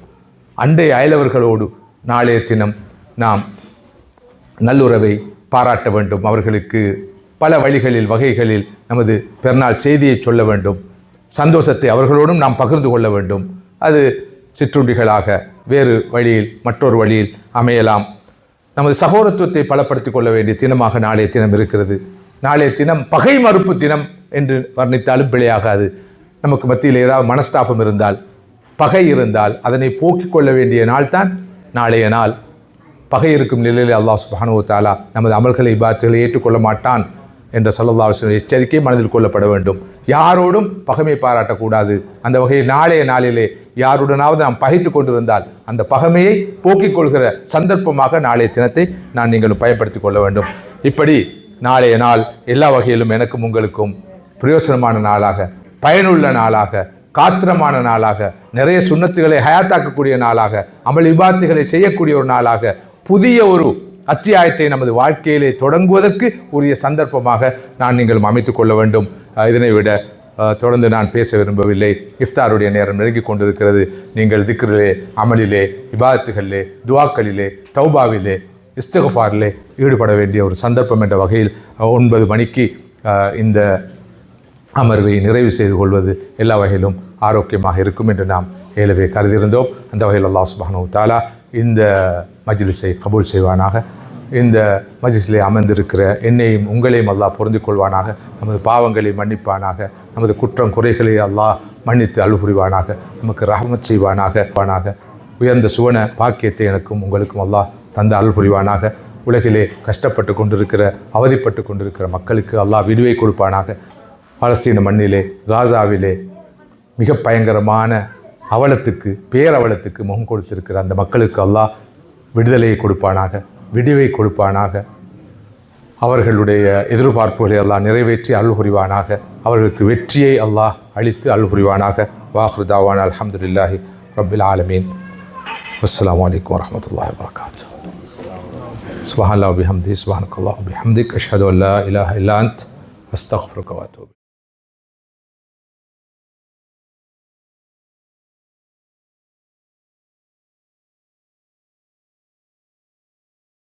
அண்டை அயலவர்களோடு நாளைய தினம் நாம் நல்லுறவை பாராட்ட வேண்டும். அவர்களுக்கு பல வழிகளில், வகைகளில் நமது பெருநாள் செய்தியை சொல்ல வேண்டும். சந்தோஷத்தை அவர்களோடும் நாம் பகிர்ந்து கொள்ள வேண்டும். அது சிற்றுண்டிகளாக, வேறு வழியில், மற்றொரு வழியில் அமையலாம். நமது சகோதரத்துவத்தை பலப்படுத்திக் கொள்ள வேண்டிய தினமாக நாளைய தினம் இருக்கிறது. நாளைய தினம் பகை மறுப்பு தினம் என்று வர்ணித்தாலும் பிழையாகாது. நமக்கு மத்தியில் ஏதாவது மனஸ்தாபம் இருந்தால், பகை இருந்தால் அதனை போக்கிக் கொள்ள வேண்டிய நாள் தான் நாளைய நாள். பகை இருக்கும் நிலையில் அல்லாஹ் சுப்ஹானஹு வ தஆலா நமது அமல்களை, இபாதத்துகளை ஏற்றுக்கொள்ள மாட்டான். என்ற ஸல்லல்லாஹு அலைஹி வஸல்லம் எச்சரிக்கை மனதில் கொள்ளப்பட வேண்டும். யாரோடும் பகைமை பாராட்டக்கூடாது. அந்த வகையில் நாளைய நாளிலே யாருடனாவது நாம் பகைத்து கொண்டிருந்தால் அந்த பகைமையை போக்கிக் கொள்கிற சந்தர்ப்பமாக நாளைய தினத்தை நீங்களும் பயன்படுத்திக் கொள்ள வேண்டும். இப்படி நாளைய நாள் எல்லா வகையிலும் எனக்கும் உங்களுக்கும் பிரயோசனமான நாளாக, பயனுள்ள நாளாக, காத்திரமான நாளாக, நிறைய சுன்னத்துகளை ஹயாத்தாக்கக்கூடிய நாளாக, அமல் இபாத்துகளை செய்யக்கூடிய ஒரு நாளாக, புதிய ஒரு அத்தியாயத்தை நமது வாழ்க்கையிலே தொடங்குவதற்கு உரிய சந்தர்ப்பமாக நீங்களும் அமைத்துக் கொள்ள வேண்டும். இதனை விட தொடர்ந்து நான் பேச விரும்பவில்லை. இஃப்தாருடைய நேரம் நெருங்கி கொண்டிருக்கிறது. நீங்கள் திக்ரிலே, அமலிலே, இபாதத்துகளிலே, துவாக்களிலே, தௌபாவிலே, இஸ்திக்ஃபாரிலே ஈடுபட வேண்டிய ஒரு சந்தர்ப்பம் என்ற வகையில் 9 மணிக்கு இந்த அமர்வை நிறைவு செய்து கொள்வது எல்லா வகையிலும் ஆரோக்கியமாக இருக்கும் என்று நாம் ஏலவே கருதியிருந்தோம். அந்த வகையில் அல்லாஹ் சுப்ஹானஹு வ தஆலா இந்த மஜ்லிஸை கபூல் செய்வானாக. இந்த மஜ்லிஸிலே அமர்ந்திருக்கிற என்னையும் உங்களையும் அல்லாஹ் பொருந்திக் கொள்வானாக. நமது பாவங்களை மன்னிப்பானாக. நமது குற்றம் குறைகளை அல்லாஹ் மன்னித்து அருள் புரிவானாக. நமக்கு ரஹ்மத் செய்வானாக. உயர்ந்த சுவன பாக்கியத்தை எனக்கும் உங்களுக்கும் அல்லாஹ் தந்த அருள் புரிவானாக. உலகிலே கஷ்டப்பட்டு கொண்டிருக்கிற, அவதிப்பட்டு கொண்டிருக்கிற மக்களுக்கு அல்லாஹ் விடுவை கொடுப்பானாக. பாலஸ்தீன மண்ணிலே, காசாவிலே மிக பயங்கரமான அவலத்துக்கு, பேரவலத்துக்கு முகம் கொடுத்திருக்கிற அந்த மக்களுக்கு அல்லாஹ் விடுதலையை கொடுப்பானாக, விடுவை கொடுப்பானாக. அவர்களுடைய எதிர்பார்ப்புகளை அல்லாஹ் நிறைவேற்றி அருள் புரிவானாக. அவர்களுக்கு வெற்றியை அல்லாஹ் அளித்து அருள் புரிவானாக. வாஹிரு தாவானா அல்ஹம்துலில்லாஹி ரப்பில் ஆலமீன். அஸ்ஸலாமு அலைக்கும் வரஹ்மத்துல்லாஹி வபரகாத்துஹு. சுப்ஹானல்லாஹி வபிஹம்திஹி சுப்ஹானக்கல்லாஹி வபிஹம்திக் அஷ்ஹது அல்லா இலாஹா இல்லா அன்த அஸ்தக்ஃபிருக வ அத்தூபு.